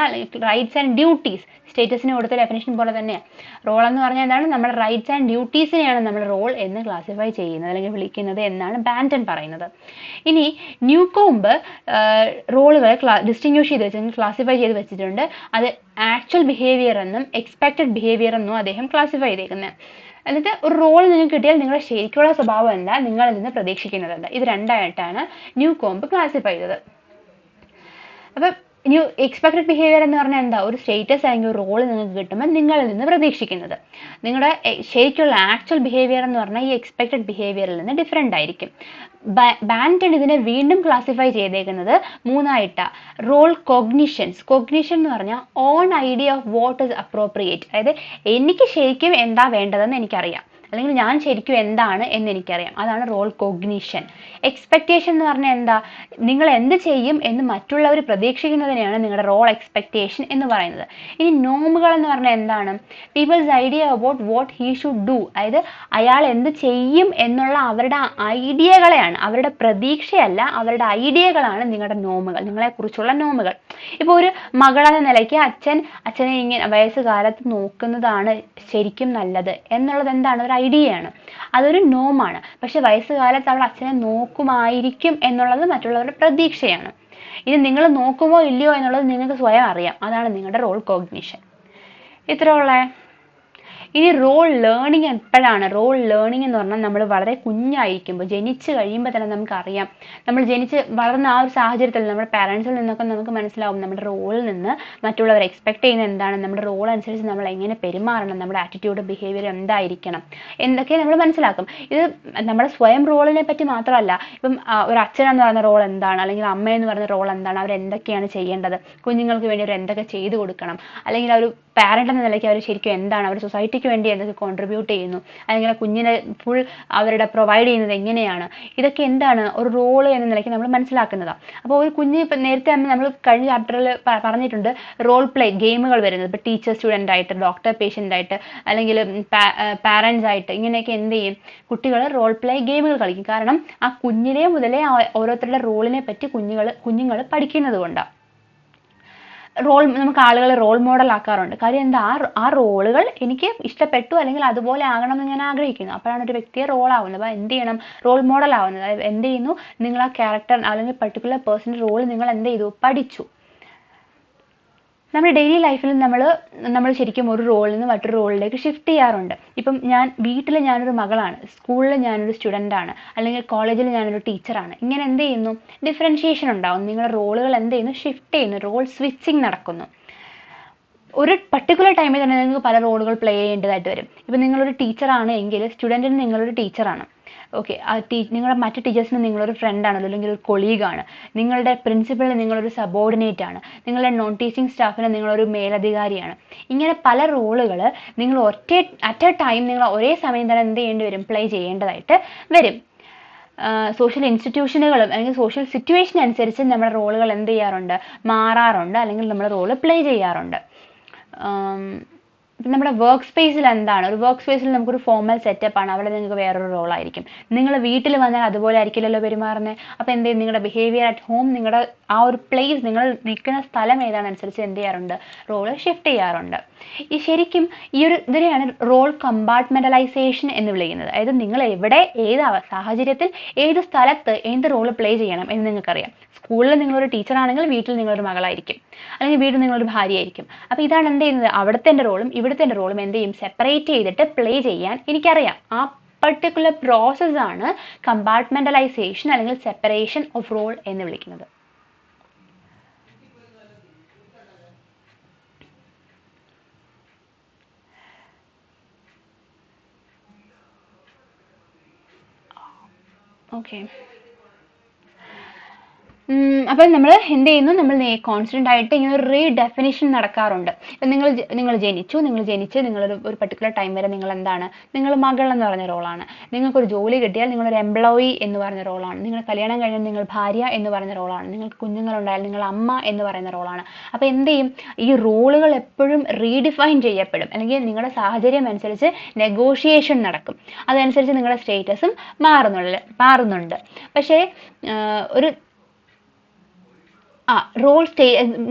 റൈറ്റ്സ് ആൻഡ് ഡ്യൂട്ടീസ്, സ്റ്റേറ്റസിന് കൊടുത്ത ഡെഫിനിഷൻ പോലെ തന്നെയാണ്. റോൾ എന്ന് പറഞ്ഞാൽ എന്താണ്, നമ്മുടെ റൈറ്റ്സ് ആൻഡ് ഡ്യൂട്ടീസിനെയാണ് നമ്മൾ റോൾ എന്ന് ക്ലാസിഫൈ ചെയ്യുന്നത് അല്ലെങ്കിൽ വിളിക്കുന്നത് എന്നാണ് ബാൻറ്റൺ പറയുന്നത്. ഇനി ന്യൂകോംബ് റോളുകളെ ഡിസ്റ്റിങ്വിഷ് ചെയ്ത് വെച്ചിട്ടുണ്ട്, ക്ലാസിഫൈ ചെയ്ത് വെച്ചിട്ടുണ്ട്. അത് ആക്ച്വൽ ബിഹേവിയർ എന്നും എക്സ്പെക്റ്റഡ് ബിഹേവിയർ എന്നും അദ്ദേഹം ക്ലാസിഫൈ ചെയ്തേക്കുന്നത്. എന്നിട്ട് ഒരു റോൾ നിങ്ങൾക്ക് കിട്ടിയാൽ നിങ്ങളുടെ ശരിക്കുള്ള സ്വഭാവം എന്താ, നിങ്ങളിൽ നിന്ന് പ്രതീക്ഷിക്കുന്നത് എന്താ, ഇത് രണ്ടായിട്ടാണ് ന്യൂകോംബ് ക്ലാസിഫൈ ചെയ്തത്. അപ്പം ഇനി എക്സ്പെക്റ്റഡ് ബിഹേവിയർ എന്ന് പറഞ്ഞാൽ എന്താ, ഒരു സ്റ്റേറ്റസ് അല്ലെങ്കിൽ ഒരു റോൾ നിങ്ങൾക്ക് കിട്ടുമ്പോൾ നിങ്ങളിൽ നിന്ന് പ്രതീക്ഷിക്കുന്നത്. നിങ്ങളുടെ ശരിക്കുള്ള ആക്ച്വൽ ബിഹേവിയർ എന്ന് പറഞ്ഞാൽ ഈ എക്സ്പെക്റ്റഡ് ബിഹേവിയറിൽ നിന്ന് ഡിഫറെൻ്റ് ആയിരിക്കും. ബാൻറ്റൺ ഇതിനെ വീണ്ടും ക്ലാസിഫൈ ചെയ്തേക്കുന്നത് 3ആയിട്ടാ. റോൾ കോഗ്നിഷൻസ്. കോഗ്നിഷൻ എന്ന് പറഞ്ഞാൽ on idea of what is appropriate, അതായത് എനിക്ക് ശരിക്കും എന്താ വേണ്ടതെന്ന് എനിക്കറിയാം, അല്ലെങ്കിൽ ഞാൻ ശരിക്കും എന്താണ് എന്ന് എനിക്കറിയാം, അതാണ് റോൾ കോഗ്നിഷൻ. എക്സ്പെക്റ്റേഷൻ എന്ന് പറഞ്ഞാൽ എന്താ, നിങ്ങൾ എന്ത് ചെയ്യും എന്ന് മറ്റുള്ളവർ പ്രതീക്ഷിക്കുന്നതിനെയാണ് നിങ്ങളുടെ റോൾ എക്സ്പെക്റ്റേഷൻ എന്ന് പറയുന്നത്. ഇനി നോമുകൾ എന്ന് പറഞ്ഞാൽ എന്താണ്, people's idea about what he should do, അതായത് അയാൾ എന്ത് ചെയ്യും എന്നുള്ള അവരുടെ ഐഡിയകളെയാണ്, അവരുടെ പ്രതീക്ഷയല്ല, അവരുടെ ഐഡിയകളാണ് നിങ്ങളുടെ നോമുകൾ, നിങ്ങളെക്കുറിച്ചുള്ള നോമുകൾ. ഇപ്പോൾ ഒരു മകളെന്ന നിലയ്ക്ക് അച്ഛനെ ഇങ്ങനെ വയസ്സുകാലത്ത് നോക്കുന്നതാണ് ശരിക്കും നല്ലത് എന്നുള്ളത് എന്താണ്, ഒരു ഐഡിയയാണ്, അതൊരു നോമാണ്. പക്ഷെ വയസ്സുകാലത്ത് അവൾ അച്ഛനെ നോക്കുമായിരിക്കും എന്നുള്ളത് മറ്റുള്ളവരുടെ പ്രതീക്ഷയാണ്. ഇത് നിങ്ങൾ നോക്കുമോ ഇല്ലയോ എന്നുള്ളത് നിങ്ങൾക്ക് സ്വയം അറിയാം, അതാണ് നിങ്ങളുടെ റോൾ കോഗ്നിഷൻ. ഇത്ര ഉള്ളേ. ഇനി റോൾ ലേണിംഗ് എപ്പോഴാണ്? റോൾ ലേണിംഗ് എന്ന് പറഞ്ഞാൽ നമ്മൾ വളരെ കുഞ്ഞായിരിക്കുമ്പോൾ, ജനിച്ച് കഴിയുമ്പോൾ തന്നെ നമുക്കറിയാം, നമ്മൾ ജനിച്ച് വളർന്ന ആ ഒരു സാഹചര്യത്തിൽ നമ്മുടെ പാരൻസിൽ നിന്നൊക്കെ നമുക്ക് മനസ്സിലാവും നമ്മുടെ റോളിൽ നിന്ന് മറ്റുള്ളവർ എക്സ്പെക്ട് ചെയ്യുന്ന എന്താണ്, നമ്മുടെ റോൾ അനുസരിച്ച് നമ്മൾ എങ്ങനെ പെരുമാറണം, നമ്മുടെ ആറ്റിറ്റ്യൂഡ് ബിഹേവിയർ എന്തായിരിക്കണം എന്തൊക്കെ നമ്മൾ മനസ്സിലാക്കും. ഇത് നമ്മുടെ സ്വയം റോളിനെ പറ്റി മാത്രമല്ല, ഇപ്പം ഒരു അച്ഛനെന്ന് പറയുന്ന റോൾ എന്താണ്, അല്ലെങ്കിൽ അമ്മയെന്ന് പറയുന്ന റോൾ എന്താണ്, അവരെന്തൊക്കെയാണ് ചെയ്യേണ്ടത്, കുഞ്ഞുങ്ങൾക്ക് വേണ്ടി അവർ എന്തൊക്കെ ചെയ്തു കൊടുക്കണം, അല്ലെങ്കിൽ ഒരു പാരന്റ് എന്ന നിലയ്ക്ക് അവർ ശരിക്കും എന്താണ്, അവർ സൊസൈറ്റിക്ക് വേണ്ടി എന്തൊക്കെ കോൺട്രിബ്യൂട്ട് ചെയ്യുന്നു, അല്ലെങ്കിൽ കുഞ്ഞിനെ ഫുൾ അവരുടെ പ്രൊവൈഡ് ചെയ്യുന്നത് എങ്ങനെയാണ്, ഇതൊക്കെ എന്താണ് ഒരു റോള് എന്ന നിലയ്ക്ക് നമ്മൾ മനസ്സിലാക്കുന്നതാണ്. അപ്പോൾ ഒരു കുഞ്ഞ് ഇപ്പം നേരത്തെ നമ്മൾ കഴിഞ്ഞ ചാപ്റ്ററിൽ പറഞ്ഞിട്ടുണ്ട് റോൾ പ്ലേ ഗെയിമുകൾ വരുന്നത്. ഇപ്പോൾ ടീച്ചർ സ്റ്റുഡൻ്റ് ആയിട്ട്, ഡോക്ടർ പേഷ്യൻ്റ് ആയിട്ട്, അല്ലെങ്കിൽ പാരൻസ് ആയിട്ട്, ഇങ്ങനെയൊക്കെ എന്ത് ചെയ്യും, കുട്ടികൾ റോൾ പ്ലേ ഗെയിമുകൾ കളിക്കും. കാരണം ആ കുഞ്ഞിലെ മുതലേ ഓരോരുത്തരുടെ റോളിനെ പറ്റി കുഞ്ഞുങ്ങൾ പഠിക്കുന്നത് കൊണ്ടാണ്. നമുക്ക് ആളുകളെ റോൾ മോഡൽ ആക്കാറുണ്ട്. കാര്യം എന്താ, ആ റോളുകൾ എനിക്ക് ഇഷ്ടപ്പെട്ടു, അല്ലെങ്കിൽ അതുപോലെ ആകണം എന്ന് ഞാൻ ആഗ്രഹിക്കുന്നു. അപ്പോഴാണ് ഒരു വ്യക്തിയെ റോൾ ആവുന്നത്. അപ്പോൾ എന്ത് ചെയ്യണം, റോൾ മോഡൽ ആവുന്നത്. അതായത് എന്ത് ചെയ്യുന്നു, നിങ്ങൾ ആ ക്യാരക്ടർ അല്ലെങ്കിൽ പർട്ടിക്കുലർ പേഴ്സൻ്റെ റോൾ നിങ്ങൾ എന്ത് ചെയ്തു, പഠിച്ചു. നമ്മുടെ ഡെയിലി ലൈഫിൽ നമ്മൾ ശരിക്കും ഒരു റോളിൽ നിന്ന് മറ്റൊരു റോളിലേക്ക് ഷിഫ്റ്റ് ചെയ്യാറുണ്ട്. ഇപ്പം വീട്ടിൽ ഞാനൊരു മകളാണ്, സ്കൂളിൽ ഞാനൊരു സ്റ്റുഡൻ്റാണ്, അല്ലെങ്കിൽ കോളേജിൽ ഞാനൊരു ടീച്ചറാണ്. ഇങ്ങനെ എന്ത് ചെയ്യുന്നു, ഡിഫറൻഷിയേഷൻ ഉണ്ടാവും. നിങ്ങളുടെ റോളുകൾ എന്ത് ചെയ്യുന്നു, ഷിഫ്റ്റ് ചെയ്യുന്നു, റോൾ സ്വിച്ചിങ് നടക്കുന്നു. ഒരു പർട്ടിക്കുലർ ടൈമിൽ തന്നെ നിങ്ങൾക്ക് പല റോളുകൾ പ്ലേ ചെയ്യേണ്ടതായിട്ട് വരും. ഇപ്പം നിങ്ങളൊരു ടീച്ചറാണ് എങ്കിൽ സ്റ്റുഡൻറ്റിന് നിങ്ങളൊരു ടീച്ചറാണ്. ഓക്കെ, നിങ്ങളുടെ മറ്റ് ടീച്ചേഴ്സിന് നിങ്ങളൊരു ഫ്രണ്ടാണ്, അല്ലെങ്കിൽ ഒരു കൊളീഗാണ്. നിങ്ങളുടെ പ്രിൻസിപ്പളിന് നിങ്ങളൊരു സബോർഡിനേറ്റ് ആണ്. നിങ്ങളുടെ നോൺ ടീച്ചിങ് സ്റ്റാഫിന് നിങ്ങളൊരു മേലധികാരിയാണ്. ഇങ്ങനെ പല റോളുകൾ നിങ്ങൾ അറ്റ് എ ടൈം നിങ്ങൾ ഒരേ സമയം തന്നെ എന്ത് ചെയ്യേണ്ടി വരും, പ്ലേ ചെയ്യേണ്ടതായിട്ട് വരും. സോഷ്യൽ ഇൻസ്റ്റിറ്റ്യൂഷനുകളും അല്ലെങ്കിൽ സോഷ്യൽ സിറ്റുവേഷൻ അനുസരിച്ച് നമ്മുടെ റോളുകൾ എന്ത് ചെയ്യാറുണ്ട്, മാറാറുണ്ട്, അല്ലെങ്കിൽ നമ്മുടെ റോള് പ്ലേ ചെയ്യാറുണ്ട്. നമ്മുടെ വർക്ക് സ്പേസിൽ എന്താണ്, ഒരു വർക്ക് സ്പേസിൽ നമുക്കൊരു ഫോർമൽ സെറ്റപ്പ് ആണ്, അവിടെ നിങ്ങൾക്ക് വേറൊരു റോളായിരിക്കും. നിങ്ങൾ വീട്ടിൽ വന്നാൽ അതുപോലെ ആയിരിക്കില്ലല്ലോ പെരുമാറുന്നത്. അപ്പോൾ എന്ത് ചെയ്യും, നിങ്ങളുടെ ബിഹേവിയർ അറ്റ് ഹോം, നിങ്ങളുടെ ആ ഒരു പ്ലേസ്, നിങ്ങൾ നിൽക്കുന്ന സ്ഥലം ഏതാണെന്നനുസരിച്ച് എന്ത് ചെയ്യാറുണ്ട്, റോള് ഷിഫ്റ്റ് ചെയ്യാറുണ്ട്. ശരിക്കും ഇതിനെയാണ് റോൾ കമ്പാർട്ട്മെന്റലൈസേഷൻ എന്ന് വിളിക്കുന്നത്. അതായത് നിങ്ങൾ എവിടെ, ഏത് സാഹചര്യത്തിൽ, ഏത് സ്ഥലത്ത് എന്ത് റോള് പ്ലേ ചെയ്യണം എന്ന് നിങ്ങൾക്കറിയാം. സ്കൂളിൽ നിങ്ങളൊരു ടീച്ചറാണെങ്കിൽ വീട്ടിൽ നിങ്ങളൊരു മകളായിരിക്കും, അല്ലെങ്കിൽ വീട്ടിൽ നിങ്ങളൊരു ഭാര്യയായിരിക്കും. അപ്പോൾ ഇതാണ് എന്ത് ചെയ്യുന്നത്, അവിടുത്തെ എൻ്റെ റോളും ഇവിടുത്തെ എൻ്റെ റോളും എന്ത് ചെയ്യും, സെപ്പറേറ്റ് ചെയ്തിട്ട് പ്ലേ ചെയ്യാൻ എനിക്കറിയാം. ആ പർട്ടിക്കുലർ പ്രോസസ്സാണ് കമ്പാർട്ട്മെന്റലൈസേഷൻ അല്ലെങ്കിൽ സെപ്പറേഷൻ ഓഫ് റോൾ എന്ന് വിളിക്കുന്നത്. ഓക്കെ, അപ്പോൾ നമ്മൾ എന്ത് ചെയ്യുന്നു, നമ്മൾ കോൺസ്റ്റന്റ് ആയിട്ട് ഇങ്ങനെ ഒരു റീഡെഫിനിഷൻ നടക്കാറുണ്ട്. ഇപ്പം നിങ്ങൾ ജനിച്ച് നിങ്ങളൊരു പർട്ടിക്കുലർ ടൈം വരെ നിങ്ങൾ എന്താണ്, നിങ്ങൾ മകൾ എന്ന് പറഞ്ഞ റോളാണ്. നിങ്ങൾക്കൊരു ജോലി കിട്ടിയാൽ നിങ്ങളൊരു എംപ്ലോയി എന്ന് പറഞ്ഞ റോളാണ്. നിങ്ങൾ കല്യാണം കഴിഞ്ഞാൽ നിങ്ങൾ ഭാര്യ എന്ന് പറഞ്ഞ റോളാണ്. നിങ്ങൾക്ക് കുഞ്ഞുങ്ങളുണ്ടായാൽ നിങ്ങൾ അമ്മ എന്ന് പറയുന്ന റോളാണ്. അപ്പോൾ എന്ത് ചെയ്യും, ഈ റോളുകൾ എപ്പോഴും റീഡിഫൈൻ ചെയ്യപ്പെടും, അല്ലെങ്കിൽ നിങ്ങളുടെ സാഹചര്യം അനുസരിച്ച് നെഗോഷിയേഷൻ നടക്കും. അതനുസരിച്ച് നിങ്ങളുടെ സ്റ്റേറ്റസും മാറുന്നുണ്ട്. പക്ഷേ ഒരു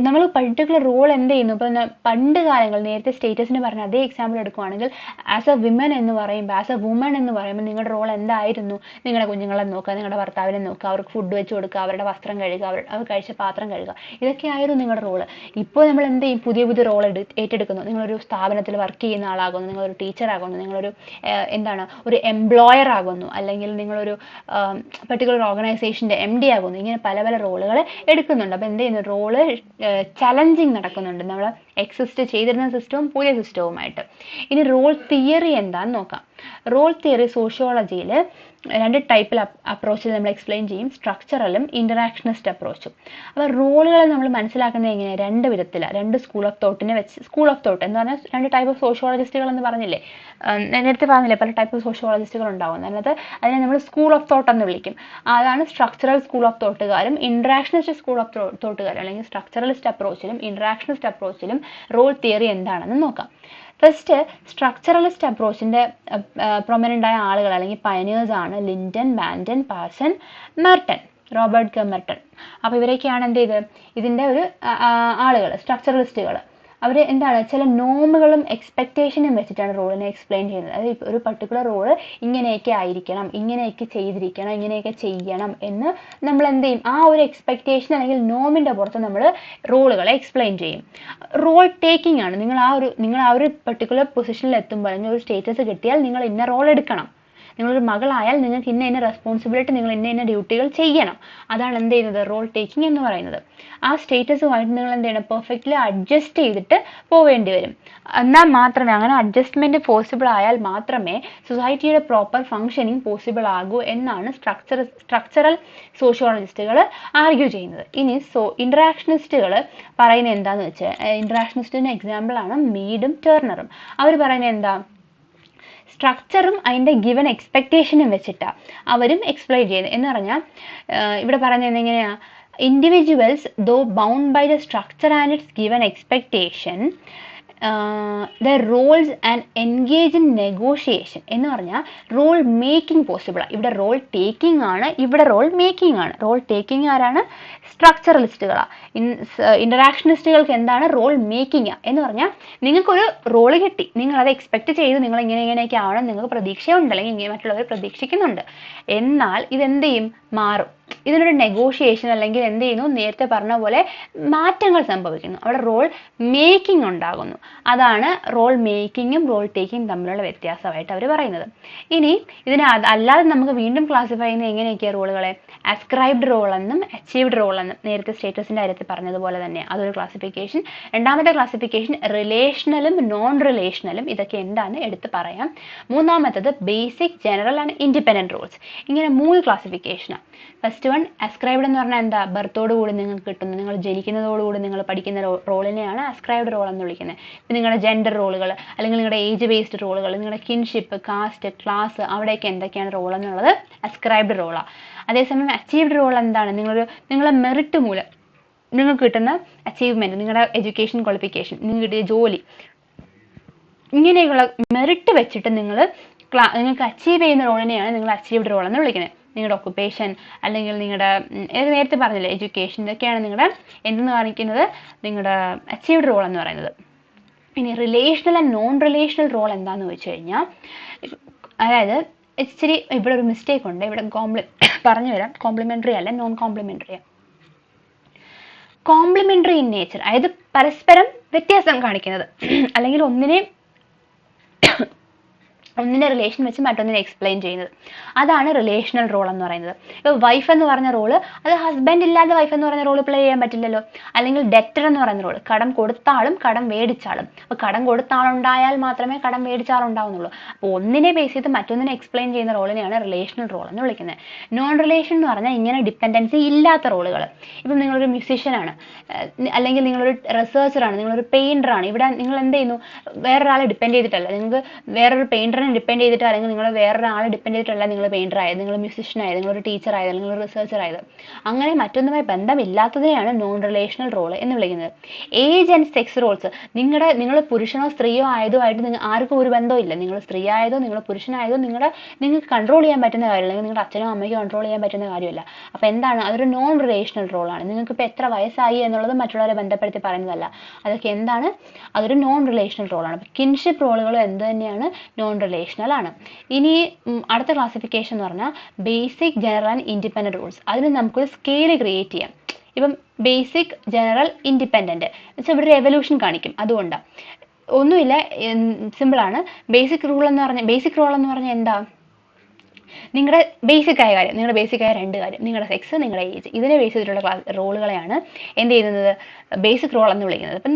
നമ്മൾ പർട്ടിക്കുലർ റോൾ എന്ത് ചെയ്യുന്നു. ഇപ്പം പണ്ട് കാലങ്ങൾ നേരത്തെ സ്റ്റേറ്റസിന് പറഞ്ഞ അതേ എക്സാമ്പിൾ എടുക്കുകയാണെങ്കിൽ, ആസ് എ വിമൻ എന്ന് പറയുമ്പോൾ, ആസ് എ വുമൺ എന്ന് പറയുമ്പോൾ നിങ്ങളുടെ റോൾ എന്തായിരുന്നു, നിങ്ങളുടെ കുഞ്ഞുങ്ങളെ നോക്കുക, നിങ്ങളുടെ ഭർത്താവിനെ നോക്കുക, അവർക്ക് ഫുഡ് വെച്ച് കൊടുക്കുക, അവരുടെ വസ്ത്രം കഴുകുക, അവർ കഴിച്ച പാത്രം കഴുകുക, ഇതൊക്കെയായിരുന്നു നിങ്ങളുടെ റോള്. ഇപ്പോൾ നമ്മൾ എന്ത് ചെയ്യും, പുതിയ റോൾ ഏറ്റെടുക്കുന്നു. നിങ്ങളൊരു സ്ഥാപനത്തിൽ വർക്ക് ചെയ്യുന്ന ആളാകുന്നു, നിങ്ങളൊരു ടീച്ചറാകുന്നു, നിങ്ങളൊരു ഒരു എംപ്ലോയർ ആകുന്നു, അല്ലെങ്കിൽ നിങ്ങളൊരു പർട്ടിക്കുലർ ഓർഗനൈസേഷൻ്റെ MD ആകുന്നു. ഇങ്ങനെ പല റോളുകൾ എടുക്കുന്നുണ്ട്. അപ്പം എന്ത് ചെയ്യുന്നു, റോള് ചലഞ്ചിങ് നടക്കുന്നുണ്ട് നമ്മൾ എക്സിസ്റ്റ് ചെയ്തിരുന്ന സിസ്റ്റവും പുതിയ സിസ്റ്റവുമായിട്ട്. ഇനി റോൾ തിയറി എന്താന്ന് നോക്കാം. റോൾ തിയറി സോഷ്യോളജിയിൽ രണ്ട് ടൈപ്പിൽ അപ്രോച്ചിൽ നമ്മൾ എക്സ്പ്ലെയിൻ ചെയ്യും, സ്ട്രക്ചറലും ഇന്ററാക്ഷനിസ്റ്റ് അപ്രോച്ചും. അപ്പോൾ റോളുകൾ നമ്മൾ മനസ്സിലാക്കുന്നത് എങ്ങനെ, രണ്ട് വിധത്തിലാണ്, രണ്ട് സ്കൂൾ ഓഫ് തോട്ടിനെ വെച്ച്. സ്കൂൾ ഓഫ് തോട്ട് എന്ന് പറഞ്ഞാൽ രണ്ട് ടൈപ്പ് ഓഫ് സോഷ്യോളജിസ്റ്റുകൾ എന്ന് പറഞ്ഞില്ലേ, നേരത്തെ പറഞ്ഞില്ലേ പല ടൈപ്പ് ഓഫ് സോഷ്യോളജിസ്റ്റുകൾ ഉണ്ടാവും. അതിനകത്ത് അതിനെ നമ്മൾ സ്കൂൾ ഓഫ് തോട്ട് എന്ന് വിളിക്കും. അതാണ് സ്ട്രക്ചറൽ സ്കൂൾ ഓഫ് തോട്ടുകാരും ഇന്ററാക്ഷനിസ്റ്റ് സ്കൂൾ ഓഫ് തോട്ടുകാരും. അല്ലെങ്കിൽ സ്ട്രക്ചറലിസ്റ്റ് അപ്രോച്ചിലും ഇന്ററാക്ഷനിസ്റ്റ് അപ്രോച്ചിലും റോൾ തിയറി എന്താണെന്ന് നോക്കാം. ഫസ്റ്റ് സ്ട്രക്ചറലിസ്റ്റ് അപ്രോച്ചിന്റെ പ്രൊമിനൻ്റ് ആയ ആളുകൾ അല്ലെങ്കിൽ പയനിയേഴ്സ് ആണ് ലിൻഡൻ, മാൻഡൻ, Parson, Merton, Robert K Merton. അപ്പോൾ ഇവരൊക്കെയാണ് എന്ത് ചെയ്ത് ഇതിൻ്റെ ഒരു ആളുകൾ, സ്ട്രക്ചറലിസ്റ്റുകൾ. അവർ എന്താണ് ചില നോമുകളും എക്സ്പെക്റ്റേഷനും വെച്ചിട്ടാണ് റോളിനെ എക്സ്പ്ലെയിൻ ചെയ്യുന്നത്. അതായത് ഒരു പർട്ടിക്കുലർ റോള് ഇങ്ങനെയൊക്കെ ആയിരിക്കണം, ഇങ്ങനെയൊക്കെ ചെയ്തിരിക്കണം, ഇങ്ങനെയൊക്കെ ചെയ്യണം എന്ന് നമ്മൾ എന്ത് ചെയ്യും, ആ ഒരു എക്സ്പെക്റ്റേഷൻ അല്ലെങ്കിൽ നോമിൻ്റെ പുറത്ത് നമ്മൾ റോളുകളെ എക്സ്പ്ലെയിൻ ചെയ്യും. റോൾ ടേക്കിംഗ് ആണ്. നിങ്ങൾ ആ ഒരു പർട്ടിക്കുലർ പൊസിഷനിൽ എത്തുമ്പോൾ അല്ലെങ്കിൽ ഒരു സ്റ്റേറ്റസ് കിട്ടിയാൽ നിങ്ങൾ ഇന്ന റോൾ എടുക്കണം. നിങ്ങളൊരു മകളായാൽ നിങ്ങൾക്ക് ഇന്ന റെസ്പോൺസിബിലിറ്റി, നിങ്ങൾ ഇന്ന ഡ്യൂട്ടികൾ ചെയ്യണം. അതാണ് എന്ത് ചെയ്യുന്നത്, റോൾ ടേക്കിംഗ് എന്ന് പറയുന്നത്. ആ സ്റ്റേറ്റസുമായിട്ട് നിങ്ങൾ എന്ത് ചെയ്യണം, പെർഫെക്റ്റ്ലി അഡ്ജസ്റ്റ് ചെയ്തിട്ട് പോവേണ്ടി വരും. എന്നാൽ മാത്രമേ, അങ്ങനെ അഡ്ജസ്റ്റ്മെൻറ്റ് പോസിബിൾ ആയാൽ മാത്രമേ സൊസൈറ്റിയുടെ പ്രോപ്പർ ഫങ്ഷനിങ് പോസിബിൾ ആകൂ എന്നാണ് സ്ട്രക്ചറൽ സോഷ്യോളജിസ്റ്റുകൾ ആർഗ്യൂ ചെയ്യുന്നത്. ഇനി ഇന്ററാക്ഷനിസ്റ്റുകൾ പറയുന്നത് എന്താണെന്ന് വെച്ചാൽ, ഇന്ററാക്ഷനിസ്റ്റിന് എക്സാമ്പിളാണ് മീഡും ടേർണറും. അവർ പറയുന്നത് എന്താ, സ്ട്രക്ചറും അതിൻ്റെ ഗിവൻ എക്സ്പെക്റ്റേഷനും വെച്ചിട്ടാണ് അവരും എക്സ്പ്ലെയിൻ ചെയ്യുന്നത്. എന്ന് പറഞ്ഞാൽ ഇവിടെ പറയുന്നത് എങ്ങനെയാണ്, individuals though bound by the structure and its given expectation the roles and engage in negotiation. എന്ന് പറഞ്ഞാൽ റോൾ മേക്കിംഗ് പോസിബിളാണ്. ഇവിടെ റോൾ ടേക്കിംഗ് ആണ്, ഇവിടെ റോൾ മേക്കിംഗ് ആണ്. റോൾ ടേക്കിംഗ് ആരാണ്, സ്ട്രക്ചറലിസ്റ്റുകളാണ്. ഇന്ററാക്ഷനിസ്റ്റുകൾക്ക് എന്താണ്, റോൾ മേക്കിംഗ് എന്ന് പറഞ്ഞാൽ നിങ്ങൾക്കൊരു റോള് കിട്ടി, നിങ്ങൾ അത് എക്സ്പെക്ട് ചെയ്ത് നിങ്ങൾ ഇങ്ങനെയൊക്കെ ആവണം, നിങ്ങൾക്ക് പ്രതീക്ഷയുണ്ട് അല്ലെങ്കിൽ ഇങ്ങനെ മറ്റുള്ളവർ പ്രതീക്ഷിക്കുന്നുണ്ട്. എന്നാൽ ഇതെന്ത് ചെയ്യും, മാറും. ഇതിനൊരു നെഗോഷിയേഷൻ അല്ലെങ്കിൽ എന്ത് ചെയ്യുന്നു, നേരത്തെ പറഞ്ഞ പോലെ മാറ്റങ്ങൾ സംഭവിക്കുന്നു. അവിടെ റോൾ മേക്കിംഗ് ഉണ്ടാകുന്നു. അതാണ് റോൾ മേക്കിങ്ങും റോൾ ടേക്കിങ്ങും തമ്മിലുള്ള വ്യത്യാസമായിട്ട് അവർ പറയുന്നത്. ഇനി ഇതിനെ അല്ലാതെ നമുക്ക് വീണ്ടും ക്ലാസിഫൈ ചെയ്യുന്ന എങ്ങനെയൊക്കെയാണ് റോളുകളെ, അസ്ക്രൈബ്ഡ് റോൾ എന്നും അച്ചീവ്ഡ് റോൾ എന്നും. നേരത്തെ സ്റ്റേറ്റസിൻ്റെ കാര്യത്തിൽ പറഞ്ഞതുപോലെ തന്നെ അതൊരു ക്ലാസിഫിക്കേഷൻ. രണ്ടാമത്തെ ക്ലാസിഫിക്കേഷൻ റിലേഷണലും നോൺ റിലേഷണലും. ഇതൊക്കെ എന്താണെന്ന് എടുത്ത് പറയാം. മൂന്നാമത്തത് basic, general and independent roles. ഇങ്ങനെ 3 ക്ലാസിഫിക്കേഷനാണ്. ഫസ്റ്റ് വൺ അസ്ക്രൈബ്ഡ് എന്ന് പറഞ്ഞാൽ എന്താ, ബർത്തോടുകൂടി നിങ്ങൾക്ക് കിട്ടുന്നു, നിങ്ങൾ ജനിക്കുന്നതോടുകൂടി നിങ്ങൾ പഠിക്കുന്ന റോളിനെയാണ് അസ്ക്രൈബ്ഡ് റോൾ എന്ന് വിളിക്കുന്നത്. ഇപ്പം നിങ്ങളുടെ ജെൻഡർ റോളുകൾ അല്ലെങ്കിൽ നിങ്ങളുടെ ഏജ് ബേസ്ഡ് റോളുകൾ, നിങ്ങളുടെ കിൻഷിപ്പ്, കാസ്റ്റ്, ക്ലാസ്, അവിടെയൊക്കെ എന്തൊക്കെയാണ് റോൾ എന്നുള്ളത് അസ്ക്രൈബ്ഡ് റോളാണ്. അതേസമയം അച്ചീവ്ഡ് റോൾ എന്താണ്, നിങ്ങളെ മെറിറ്റ് മൂലം നിങ്ങൾക്ക് കിട്ടുന്ന അച്ചീവ്മെൻറ്റ്, നിങ്ങളുടെ എഡ്യൂക്കേഷൻ ക്വാളിഫിക്കേഷൻ, നിങ്ങൾക്ക് കിട്ടിയ ജോലി, ഇങ്ങനെയുള്ള മെറിറ്റ് വെച്ചിട്ട് നിങ്ങൾക്ക് അച്ചീവ് ചെയ്യുന്ന റോളിനെയാണ് നിങ്ങൾ അച്ചീവ്ഡ് റോൾ എന്ന് വിളിക്കുന്നത്. നിങ്ങളുടെ ഒക്കുപ്പേഷൻ അല്ലെങ്കിൽ നിങ്ങളുടെ നേരത്തെ പറഞ്ഞില്ലേ എഡ്യൂക്കേഷൻ, ഇതൊക്കെയാണ് നിങ്ങളുടെ എന്തെന്ന് കാണിക്കുന്നത്, നിങ്ങളുടെ അച്ചീവ്ഡ് റോൾ എന്ന് പറയുന്നത്. ഇനി relational and non relational role എന്താണെന്ന് വെച്ച് കഴിഞ്ഞാൽ, അതായത് ഇച്ചിരി ഇവിടെ ഒരു മിസ്റ്റേക്ക് ഉണ്ട്, ഇവിടെ പറഞ്ഞു വരാം. കോംപ്ലിമെൻ്ററി അല്ല, നോൺ കോംപ്ലിമെൻ്ററിയാണ്. കോംപ്ലിമെൻ്ററി ഇൻ നേച്ചർ, അതായത് പരസ്പരം വ്യത്യാസം കാണിക്കുന്നത്, അല്ലെങ്കിൽ ഒന്നിൻ്റെ റിലേഷൻ വെച്ച് മറ്റൊന്നിനെ എക്സ്പ്ലെയിൻ ചെയ്യുന്നത്, അതാണ് റിലേഷണൽ റോൾ എന്ന് പറയുന്നത്. ഇപ്പോൾ വൈഫ് എന്ന് പറഞ്ഞ റോള്, അത് ഹസ്ബൻഡ് ഇല്ലാതെ വൈഫ് എന്ന് പറഞ്ഞ റോൾ പ്ലേ ചെയ്യാൻ പറ്റില്ലല്ലോ. അല്ലെങ്കിൽ ഡെറ്റർ എന്ന് പറയുന്ന റോള്, കടം കൊടുത്താളും കടം മേടിച്ചാളും. അപ്പോൾ കടം കൊടുത്ത ആളുണ്ടായാൽ മാത്രമേ കടം മേടിച്ച ആളുണ്ടാവുന്നുള്ളൂ. അപ്പോൾ ഒന്നിനെ ബേസ് ചെയ്ത് മറ്റൊന്നിനെ എക്സ്പ്ലെയിൻ ചെയ്യുന്ന റോളിനെയാണ് റിലേഷണൽ റോൾ എന്ന് വിളിക്കുന്നത്. നോൺ റിലേഷൻ എന്ന് പറഞ്ഞാൽ ഇങ്ങനെ ഡിപ്പെൻഡൻസി ഇല്ലാത്ത റോളുകൾ. ഇപ്പം നിങ്ങളൊരു മ്യൂസീഷ്യനാണ്, അല്ലെങ്കിൽ നിങ്ങളൊരു റിസർച്ചറാണ്, നിങ്ങളൊരു പെയിൻറ്ററാണ്. ഇവിടെ നിങ്ങൾ എന്ത് ചെയ്യുന്നു, വേറൊരാളെ ഡിപ്പെൻഡ് ചെയ്തിട്ടല്ല, നിങ്ങൾക്ക് വേറൊരു പെയിൻറ്ററിനെ ഡിപ്പെൻഡ് ചെയ്തിട്ട്, അല്ലെങ്കിൽ നിങ്ങൾ വേറൊരാളെ ഡിപ്പെൻഡ് ചെയ്തിട്ടല്ല നിങ്ങൾ പെയിൻറ്റർ ആയത്, നിങ്ങൾ മ്യൂസിഷ്യൻ ആയത്, നിങ്ങളൊരു ടീച്ചർ ആയത്, നിങ്ങൾ റിസർച്ചർ ആയത്. അങ്ങനെ മറ്റൊന്നുമായി ബന്ധമില്ലാത്തതിനെയാണ് നോൺ റിലേഷണൽ റോൾ എന്ന് വിളിക്കുന്നത്. ഏജ് ആൻഡ് സെക്സ് റോൾസ്, നിങ്ങൾ പുരുഷനോ സ്ത്രീയോ ആയതുമായിട്ട് ആർക്കും ഒരു ബന്ധമില്ല. നിങ്ങൾ സ്ത്രീ ആയതോ നിങ്ങൾ പുരുഷനായതോ നിങ്ങൾക്ക് കൺട്രോൾ ചെയ്യാൻ പറ്റുന്ന കാര്യമില്ല, അല്ലെങ്കിൽ നിങ്ങളുടെ അച്ഛനോ അമ്മയ്ക്കോ കൺട്രോൾ ചെയ്യാൻ പറ്റുന്ന കാര്യമില്ല. അപ്പോൾ എന്താണ്, അതൊരു നോൺ റിലേഷണൽ റോളാണ്. നിങ്ങൾക്ക് ഇപ്പോൾ എത്ര വയസ്സായി എന്നുള്ളത് മറ്റുള്ളവരെ ബന്ധപ്പെടുത്തി പറയുന്നതല്ല. അതൊക്കെ എന്താണ്, അതൊരു നോൺ റിലേഷണൽ റോളാണ്. അപ്പോൾ കിൻഷിപ്പ് റോളുകളും എന്ത് തന്നെയാണ്, നോൺ റിലേഷണൽ ആണ്. ഇനി അടുത്ത ക്ലാസിഫിക്കേഷൻ എന്ന് പറഞ്ഞാൽ basic, general and independent rules. അതിന് നമുക്കൊരു സ്കെയിൽ ക്രിയേറ്റ് ചെയ്യാം. ഇപ്പം ബേസിക്, ജനറൽ, ഇൻഡിപെൻഡൻറ്റ് വെച്ചാൽ ഇവിടെ ഒരു എവല്യൂഷൻ കാണിക്കും. അതുകൊണ്ടാണ്, ഒന്നുമില്ല, സിമ്പിളാണ്. ബേസിക് റോൾ എന്ന് പറഞ്ഞാൽ എന്താ, നിങ്ങളുടെ ബേസിക് ആയ കാര്യം, നിങ്ങളുടെ ബേസിക് ആയ 2 കാര്യം, നിങ്ങളുടെ സെക്സ്, നിങ്ങളുടെ ഏജ്, ഇതിനെ ബേസ് ചെയ്തിട്ടുള്ള റോളുകളെയാണ് എന്ത് ചെയ്യുന്നത്, ബേസിക് റോൾ എന്ന് വിളിക്കുന്നത്. അപ്പം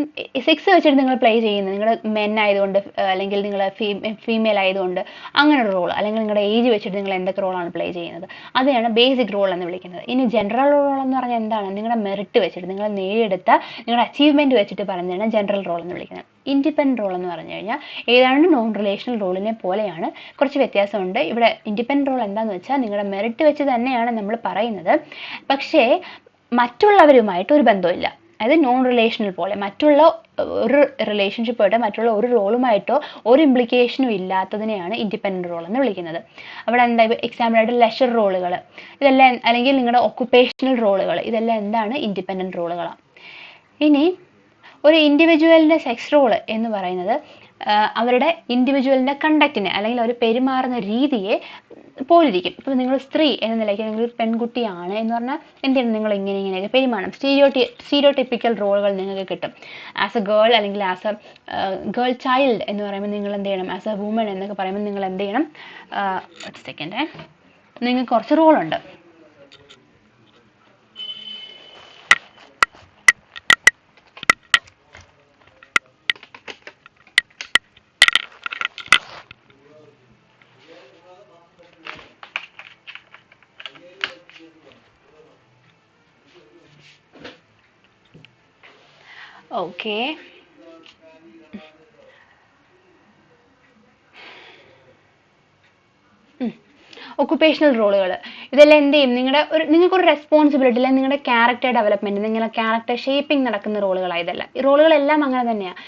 സെക്സ് വെച്ചിട്ട് നിങ്ങൾ പ്ലേ ചെയ്യുന്നത്, നിങ്ങളുടെ മെൻ ആയതുകൊണ്ട് അല്ലെങ്കിൽ നിങ്ങൾ ഫീമെയിൽ ആയതുകൊണ്ട് അങ്ങനെ ഒരു റോൾ, അല്ലെങ്കിൽ നിങ്ങളുടെ ഏജ് വെച്ചിട്ട് നിങ്ങൾ എന്തൊക്കെ റോളാണ് പ്ലേ ചെയ്യുന്നത്, അതെയാണ് ബേസിക് റോൾ എന്ന് വിളിക്കുന്നത്. ഇനി ജനറൽ റോൾ എന്ന് പറഞ്ഞാൽ എന്താണ്, നിങ്ങളുടെ മെറിറ്റ് വെച്ചിട്ട് നിങ്ങൾ നേടിയെടുത്ത നിങ്ങളുടെ അച്ചീവ്മെന്റ് വെച്ചിട്ട് പറയുന്നതാണ് ജനറൽ റോൾ എന്ന് വിളിക്കുന്നത്. ഇൻഡിപെൻഡന്റ് റോൾ എന്ന് പറഞ്ഞു കഴിഞ്ഞാൽ ഏതാണ്ട് നോൺ റിലേഷണൽ റോളിനെ പോലെയാണ്, കുറച്ച് വ്യത്യാസമുണ്ട്. ഇവിടെ ഇൻഡിപെൻഡന്റ് റോൾ എന്താണെന്ന് വെച്ചാൽ നിങ്ങളുടെ മെറിറ്റ് വെച്ച് തന്നെയാണ് നമ്മൾ പറയുന്നത്, പക്ഷേ മറ്റുള്ളവരുമായിട്ട് ഒരു ബന്ധമില്ല. അതായത് നോൺ റിലേഷണൽ പോലെ, മറ്റുള്ള ഒരു റിലേഷൻഷിപ്പായിട്ടോ മറ്റുള്ള ഒരു റോളുമായിട്ടോ ഒരു ഇംപ്ലിക്കേഷനും ഇല്ലാത്തതിനെയാണ് ഇൻഡിപെൻഡന്റ് റോൾ എന്ന് വിളിക്കുന്നത്. അവിടെ എന്താ എക്സാമ്പിളായിട്ട് ലെഷർ റോളുകൾ, ഇതെല്ലാം, അല്ലെങ്കിൽ നിങ്ങളുടെ ഒക്കുപേഷണൽ റോളുകൾ, ഇതെല്ലാം എന്താണ്, ഇൻഡിപെൻഡന്റ് റോളുകളാണ്. ഇനി ഒരു ഇൻഡിവിജ്വലിൻ്റെ സെക്സ് റോള് എന്ന് പറയുന്നത് അവരുടെ ഇൻഡിവിജ്വലിൻ്റെ കണ്ടക്റ്റിനെ അല്ലെങ്കിൽ അവർ പെരുമാറുന്ന രീതിയെ പോലിരിക്കും. ഇപ്പോൾ നിങ്ങൾ സ്ത്രീ എന്ന നിലയ്ക്ക് നിങ്ങൾ ഒരു പെൺകുട്ടിയാണ് എന്ന് പറഞ്ഞാൽ എന്താണ്, നിങ്ങൾ ഇങ്ങനെയൊക്കെ പെരുമാറണം. സ്റ്റീരിയോടിപ്പിക്കൽ റോളുകൾ നിങ്ങൾക്ക് കിട്ടും. ആസ് എ ഗേൾ അല്ലെങ്കിൽ ആസ് എ ഗേൾ ചൈൽഡ് എന്ന് പറയുമ്പോൾ നിങ്ങൾ എന്ത് ചെയ്യണം, ആസ് എ വുമൺ എന്നൊക്കെ പറയുമ്പോൾ നിങ്ങൾ എന്ത് ചെയ്യണം, സെക്കൻഡ്, നിങ്ങൾക്ക് കുറച്ച് റോളുണ്ട്. ഓക്കെ, ഒക്കുപേഷണൽ റോളുകൾ, ഇതെല്ലാം എന്ത് ചെയ്യും, നിങ്ങൾക്കൊരു റെസ്പോൺസിബിലിറ്റി അല്ലെങ്കിൽ നിങ്ങളുടെ ക്യാരക്ടർ ഡെവലപ്മെന്റ്, നിങ്ങളുടെ ക്യാരക്ടർ ഷേപ്പിംഗ് നടക്കുന്ന റോളുകളാണ് ഇതെല്ലാം. ഈ റോളുകളെല്ലാം അങ്ങനെ തന്നെയാണ്.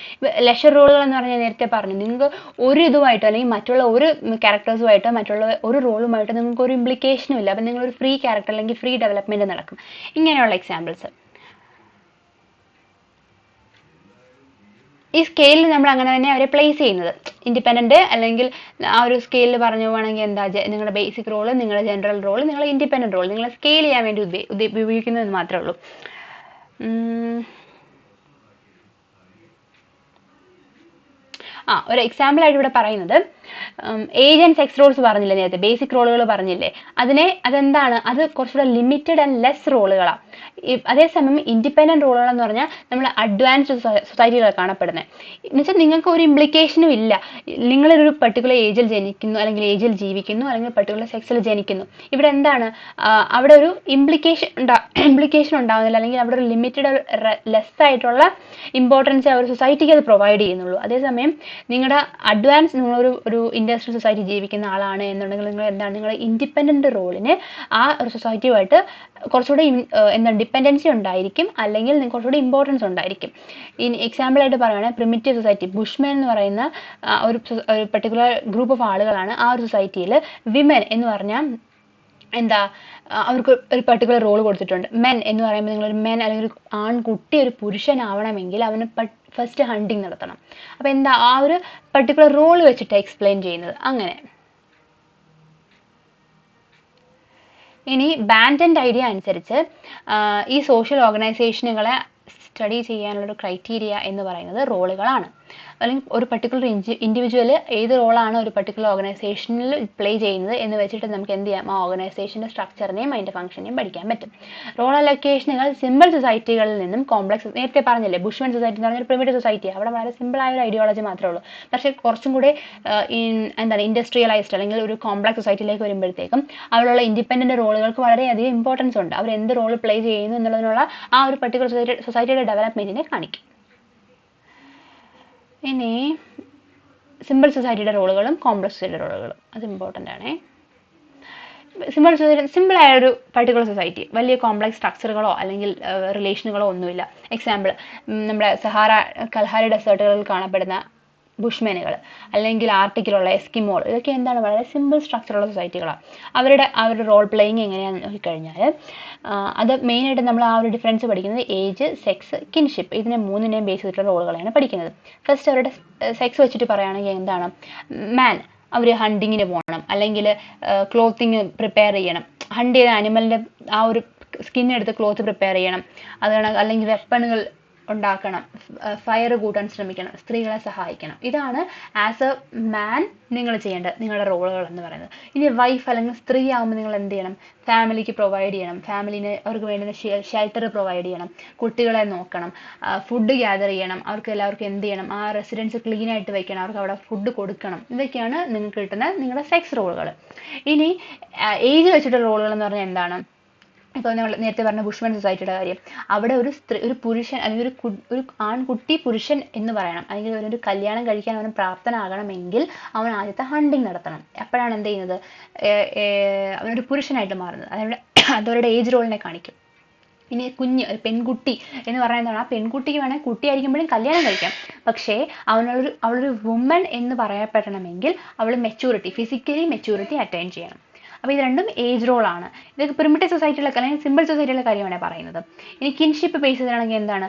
ലെഷർ റോളുകൾ എന്ന് പറഞ്ഞാൽ നേരത്തെ പറഞ്ഞു, നിങ്ങൾക്ക് ഒരു ഇതുമായിട്ടോ അല്ലെങ്കിൽ മറ്റുള്ള ഒരു ക്യാരക്ടേഴ്സുമായിട്ടോ മറ്റുള്ള ഒരു റോളുമായിട്ടോ നിങ്ങൾക്ക് ഒരു ഇംപ്ലിക്കേഷനും ഇല്ല. അപ്പം നിങ്ങളൊരു ഫ്രീ ക്യാരക്ടർ അല്ലെങ്കിൽ ഫ്രീ ഡെവലപ്മെന്റ് നടക്കും. ഇങ്ങനെയുള്ള എക്സാമ്പിൾസ്. ഈ സ്കെയിലിൽ നമ്മൾ അങ്ങനെ തന്നെ അവരെ പ്ലേസ് ചെയ്യുന്നത്. ഇൻഡിപെൻഡന്റ് അല്ലെങ്കിൽ ആ ഒരു സ്കെയിലിൽ പറഞ്ഞു പോവുകയാണെങ്കിൽ എന്താ, നിങ്ങളുടെ ബേസിക് റോള്, നിങ്ങളുടെ ജനറൽ റോള്, നിങ്ങളുടെ ഇൻഡിപെൻഡന്റ് റോൾ, നിങ്ങളെ സ്കെയിൽ ചെയ്യാൻ വേണ്ടി ഉപയോഗിക്കുന്നത് മാത്രമേ ഉള്ളൂ. ഒരു എക്സാമ്പിൾ ആയിട്ട് ഇവിടെ പറയുന്നത്, ഏജ് ആൻഡ് സെക്സ് റോൾസ് പറഞ്ഞില്ലേ നേരത്തെ, ബേസിക് റോളുകൾ പറഞ്ഞില്ലേ, അതെന്താണ്, അത് കുറച്ചുകൂടെ ലിമിറ്റഡ് ആൻഡ് ലെസ് റോളുകളാണ്. അതേസമയം ഇൻഡിപെൻഡന്റ് റോളുകൾ എന്ന് പറഞ്ഞാൽ നമ്മൾ അഡ്വാൻസ്ഡ് സൊസൈറ്റിയിലാണ് കാണപ്പെടുന്നത്. എന്നുവെച്ചാൽ നിങ്ങൾക്ക് ഒരു ഇംപ്ലിക്കേഷനും ഇല്ല. നിങ്ങളൊരു പർട്ടിക്കുലർ ഏജിൽ ജനിക്കുന്നു അല്ലെങ്കിൽ ഏജിൽ ജീവിക്കുന്നു അല്ലെങ്കിൽ പർട്ടിക്കുലർ സെക്സിൽ ജനിക്കുന്നു, ഇവിടെ എന്താണ്, അവിടെ ഒരു ഇംപ്ലിക്കേഷൻ ഉണ്ടാവുന്നില്ല, അല്ലെങ്കിൽ അവിടെ ഒരു ലിമിറ്റഡ് ലെസ് ആയിട്ടുള്ള ഇമ്പോർട്ടൻസ് ആ ഒരു സൊസൈറ്റിക്ക് അത് പ്രൊവൈഡ് ചെയ്യുന്നുള്ളൂ. അതേസമയം നിങ്ങളുടെ അഡ്വാൻസ്, നിങ്ങളൊരു ഇൻഡസ്ട്രിയൽ സൊസൈറ്റി ജീവിക്കുന്ന ആളാണ് എന്നുണ്ടെങ്കിൽ നിങ്ങൾ എന്താണ്, നിങ്ങളുടെ ഇൻഡിപെൻഡന്റ് റോളിന് ആ ഒരു സൊസൈറ്റിയുമായിട്ട് കുറച്ചുകൂടെ എന്താണ് ഡിപ്പെൻഡൻസി ഉണ്ടായിരിക്കും, അല്ലെങ്കിൽ കുറച്ചുകൂടി ഇമ്പോർട്ടൻസ് ഉണ്ടായിരിക്കും. ഇനി എക്സാമ്പിളായിട്ട് പറയുകയാണെങ്കിൽ പ്രിമിറ്റീവ് സൊസൈറ്റി, ബുഷ്മെൻ എന്ന് പറയുന്ന ഒരു പെർട്ടിക്കുലർ ഗ്രൂപ്പ് ഓഫ് ആളുകളാണ്. ആ ഒരു സൊസൈറ്റിയിൽ വിമൻ എന്ന് പറഞ്ഞാൽ എന്താ, അവർക്ക് ഒരു പെർട്ടിക്കുലർ റോൾ കൊടുത്തിട്ടുണ്ട്. മെൻ എന്ന് പറയുമ്പോൾ നിങ്ങളൊരു മെൻ അല്ലെങ്കിൽ ഒരു ആൺകുട്ടി ഒരു പുരുഷനാവണമെങ്കിൽ അവന് ഫസ്റ്റ് ഹണ്ടിങ് നടത്തണം. അപ്പോൾ എന്താ, ആ ഒരു പെർട്ടിക്കുലർ റോൾ വെച്ചിട്ട് എക്സ്പ്ലെയിൻ ചെയ്യുന്നത് അങ്ങനെ. ഇനി ബാൻഡന്റ് ഐഡിയ അനുസരിച്ച് ഈ സോഷ്യൽ ഓർഗനൈസേഷനുകളെ സ്റ്റഡി ചെയ്യാനുള്ളൊരു ക്രൈറ്റീരിയ എന്ന് പറയുന്നത് റോളുകളാണ്. അല്ലെങ്കിൽ ഒരു പർട്ടിക്കുലർ ഇൻഡിവിജ്വൽ ഏത് റോളാണ് ഒരു പർട്ടിക്കുലർ ഓർഗനൈസേഷനിൽ പ്ലേ ചെയ്യുന്നത് എന്ന് വെച്ചിട്ട് നമുക്ക് എന്ത് ചെയ്യാം, ആ ഓർഗനൈസേഷൻ്റെ സ്ട്രക്ചറിനെയും അതിൻ്റെ ഫംഗ്ഷനെയും പഠിക്കാൻ പറ്റും. റോൾ അലൊക്കേഷനുകൾ സിമ്പിൾ സൊസൈറ്റികളിൽ നിന്നും കോംപ്ലക്സ്, നേരത്തെ പറഞ്ഞില്ലേ ബുഷ്മൻ സൊസൈറ്റി എന്ന് പറഞ്ഞാൽ പ്രിമിറ്റീവ് സൊസൈറ്റി, അവിടെ വളരെ സിമ്പിളായ ഒരു ഐഡിയോളജി മാത്രമേ ഉള്ളൂ. പക്ഷേ കുറച്ചും കൂടെ ഇൻഡസ്ട്രിയലൈസ്ഡ് അല്ലെങ്കിൽ ഒരു കോംപ്ലക്സ് സൊസൈറ്റിയിലേക്ക് വരുമ്പോഴത്തേക്കും അവിടെയുള്ള ഇൻഡിപെൻഡന്റ് റോളുകൾക്ക് വളരെയധികം ഇമ്പോർട്ടൻസ് ഉണ്ട്. അവർ എന്ത് റോൾ പ്ലേ ചെയ്യുന്നു എന്നുള്ളതിനുള്ള ആ ഒരു പർട്ടിക്കുലർ സൊസൈറ്റിയുടെ ഡെവലപ്മെന്റിനെ കാണിക്കും. ഇനി സിമ്പിൾ സൊസൈറ്റിയുടെ റോളുകളും കോംപ്ലക്സ് സൊസൈറ്റിയുടെ റോളുകളും അത് ഇമ്പോർട്ടൻ്റ് ആണ്. സിമ്പിളായ ഒരു പർട്ടിക്കുലർ സൊസൈറ്റി, വലിയ കോംപ്ലക്സ് സ്ട്രക്ചറുകളോ അല്ലെങ്കിൽ റിലേഷനുകളോ ഒന്നുമില്ല. എക്സാമ്പിൾ, നമ്മുടെ കൽഹാരി ഡെസേർട്ടുകളിൽ കാണപ്പെടുന്ന ബുഷ്മെനുകൾ അല്ലെങ്കിൽ ആർട്ടിക്കിലുള്ള എസ്കിമോൾ, ഇതൊക്കെ എന്താണ്, വളരെ സിമ്പിൾ സ്ട്രക്ചറുള്ള സൊസൈറ്റികളാണ്. അവരുടെ റോൾ പ്ലേയിങ് എങ്ങനെയാണെന്ന് നോക്കിക്കഴിഞ്ഞാൽ അത് മെയിനായിട്ട് നമ്മൾ ആ ഒരു ഡിഫറൻസ് പഠിക്കുന്നത് ഏജ്, സെക്സ്, കിൻഷിപ്പ്, ഇതിനെ മൂന്നിനെയും ബേസ് ചെയ്തിട്ടുള്ള റോളുകളാണ് പഠിക്കുന്നത്. ഫസ്റ്റ് അവരുടെ സെക്സ് വെച്ചിട്ട് പറയുകയാണെങ്കിൽ എന്താണ്, മാൻ അവർ ഹണ്ടിങ്ങിന് പോകണം, അല്ലെങ്കിൽ ക്ലോത്തിങ് പ്രിപ്പയർ ചെയ്യണം, ഹണ്ട് ചെയ്ത അനിമലിൻ്റെ ആ ഒരു സ്കിന്നെടുത്ത് ക്ലോത്ത് പ്രിപ്പയർ ചെയ്യണം, അതാണ്, അല്ലെങ്കിൽ വെപ്പണുകൾ ഉണ്ടാക്കണം, ഫയർ കൂട്ടാൻ ശ്രമിക്കണം, സ്ത്രീകളെ സഹായിക്കണം. ഇതാണ് ആസ് എ മാൻ നിങ്ങൾ ചെയ്യേണ്ടത്, നിങ്ങളുടെ റോളുകൾ എന്ന് പറയുന്നത്. ഇനി വൈഫ് അല്ലെങ്കിൽ സ്ത്രീ ആകുമ്പോൾ നിങ്ങൾ എന്ത് ചെയ്യണം? ഫാമിലിക്ക് പ്രൊവൈഡ് ചെയ്യണം, ഫാമിലിന് അവർക്ക് വേണ്ടുന്ന ഷെൽട്ടർ പ്രൊവൈഡ് ചെയ്യണം, കുട്ടികളെ നോക്കണം, ഫുഡ് ഗ്യാദർ ചെയ്യണം, അവർക്ക് എല്ലാവർക്കും എന്ത് ചെയ്യണം? ആ റെസിഡൻസ് ക്ലീൻ ആയിട്ട് വെക്കണം, അവർക്ക് അവിടെ ഫുഡ് കൊടുക്കണം. ഇതൊക്കെയാണ് നിങ്ങൾക്ക് കിട്ടുന്ന നിങ്ങളുടെ സെക്സ് റോളുകൾ. ഇനി ഏജ് വെച്ചിട്ടുള്ള റോളുകൾ എന്ന് പറഞ്ഞാൽ എന്താണ്? ഇപ്പോൾ നമ്മൾ നേരത്തെ പറഞ്ഞ ബുഷ്മൻ സൊസൈറ്റിയുടെ കാര്യം, അവിടെ ഒരു പുരുഷൻ അല്ലെങ്കിൽ ഒരു ആൺകുട്ടി പുരുഷൻ എന്ന് പറയണം, അല്ലെങ്കിൽ ഒരു കല്യാണം കഴിക്കാൻ അവന് പ്രാപ്തനാകണമെങ്കിൽ അവൻ ആദ്യത്തെ ഹണ്ടിങ് നടത്തണം. അപ്പോഴാണ് എന്ത് ചെയ്യുന്നത്? അവനൊരു പുരുഷനായിട്ട് മാറുന്നത്. അതവരുടെ ഏജ് റോളിനെ കാണിക്കും. ഇനി ഒരു പെൺകുട്ടി എന്ന് പറയുന്നതാണ്, ആ പെൺകുട്ടിക്ക് വേണമെങ്കിൽ കുട്ടിയായിരിക്കുമ്പോഴും കല്യാണം കഴിക്കാം, പക്ഷേ അവളൊരു വുമൺ എന്ന് പറയപ്പെടണമെങ്കിൽ അവൾ ഫിസിക്കലി മെച്യൂരിറ്റി അറ്റൈൻ ചെയ്യണം. അപ്പോൾ ഇത് രണ്ടും ഏജ് റോളാണ്. ഇതൊക്കെ പ്രിമിറ്റീവ് സൊസൈറ്റിയിലൊക്കെ അല്ലെങ്കിൽ സിമ്പിൾ സൊസൈറ്റിയിലെ കാര്യമാണ് പറയുന്നത്. ഇനി കിൻഷിപ്പ് ബേസ് ചെയ്താണെങ്കിൽ എന്താണ്?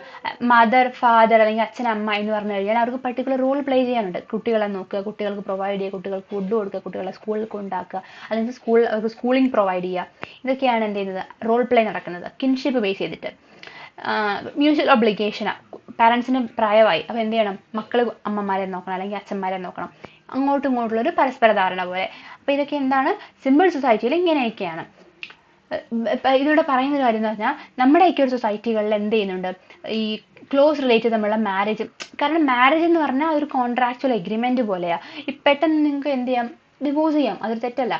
മദർ, ഫാദർ അല്ലെങ്കിൽ അച്ഛൻ, അമ്മ എന്ന് പറഞ്ഞു കഴിഞ്ഞാൽ അവർക്ക് പർട്ടിക്കുലർ റോൾ പ്ലേ ചെയ്യാനുണ്ട്. കുട്ടികളെ നോക്കുക, കുട്ടികൾക്ക് പ്രൊവൈഡ് ചെയ്യുക, കുട്ടികൾക്ക് ഫുഡ് കൊടുക്കുക, കുട്ടികളെ സ്കൂളിൽ കൊണ്ടാക്കുക, അല്ലെങ്കിൽ അവർക്ക് സ്കൂളിംഗ് പ്രൊവൈഡ് ചെയ്യുക. ഇതൊക്കെയാണ് എന്ത് ചെയ്യുന്നത്? റോൾ പ്ലേ നടക്കുന്നത് കിൻഷിപ്പ് ബേസ് ചെയ്തിട്ട്. മ്യൂച്വൽ ഒബ്ലിഗേഷനാണ്. പാരൻസിന് പ്രായമായി, അപ്പോൾ എന്ത് ചെയ്യണം? മക്കൾ അമ്മമാരെ നോക്കണം അല്ലെങ്കിൽ അച്ഛന്മാരെ നോക്കണം. അങ്ങോട്ടും ഇങ്ങോട്ടുള്ളൊരു പരസ്പര ധാരണ പോലെ. അപ്പോൾ ഇതൊക്കെ എന്താണ്? സിമ്പിൾ സൊസൈറ്റിയിൽ ഇങ്ങനെയൊക്കെയാണ്. ഇതിലൂടെ പറയുന്ന ഒരു കാര്യം എന്ന് പറഞ്ഞാൽ, നമ്മുടെയൊക്കെ ഒരു സൊസൈറ്റികളിൽ എന്ത് ചെയ്യുന്നുണ്ട്? ഈ ക്ലോസ് റിലേറ്റീവ് തമ്മിലുള്ള മാരേജ്. കാരണം മാരേജ് എന്ന് പറഞ്ഞാൽ ഒരു കോൺട്രാക്ച്വൽ എഗ്രിമെന്റ് പോലെയാണ്. പെട്ടെന്ന് നിങ്ങൾക്ക് എന്ത് ചെയ്യാം? ഡിവോഴ്സ് ചെയ്യാം. അതൊരു തെറ്റല്ല.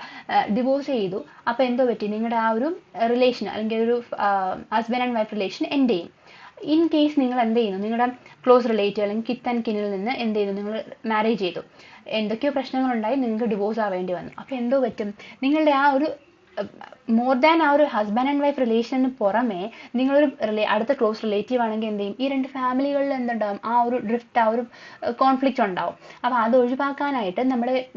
ഡിവോഴ്സ് ചെയ്തു, അപ്പോൾ എന്തോ പറ്റി? നിങ്ങളുടെ ആ ഒരു റിലേഷൻ അല്ലെങ്കിൽ ഒരു husband and wife relation end ചെയ്യും. ഇൻ കേസ് നിങ്ങൾ എന്ത് ചെയ്യുന്നു? നിങ്ങളുടെ ക്ലോസ് റിലേറ്റീവ് അല്ലെങ്കിൽ കിത്ത് ആൻഡ് കിന്നിൽ നിന്ന് എന്ത് ചെയ്തു? നിങ്ങൾ മാരേജ് ചെയ്തു, എന്തൊക്കെയോ പ്രശ്നങ്ങളുണ്ടായി, നിങ്ങൾക്ക് ഡിവോഴ്സ് ആവേണ്ടി വന്നു. അപ്പോൾ എന്തോ പറ്റും? നിങ്ങളുടെ ആ ഒരു മോർ ദാൻ ആ ഒരു ഹസ്ബൻഡ് ആൻഡ് വൈഫ് റിലേഷന് പുറമെ നിങ്ങളൊരു അടുത്ത ക്ലോസ് റിലേറ്റീവ് ആണെങ്കിൽ എന്ത് ചെയ്യും? ഈ രണ്ട് ഫാമിലികളിൽ എന്തുണ്ടാവും? ആ ഒരു ഡ്രിഫ്റ്റ്, ആ ഒരു കോൺഫ്ലിക്റ്റ് ഉണ്ടാവും. അപ്പോൾ അത് ഒഴിവാക്കാനായിട്ട്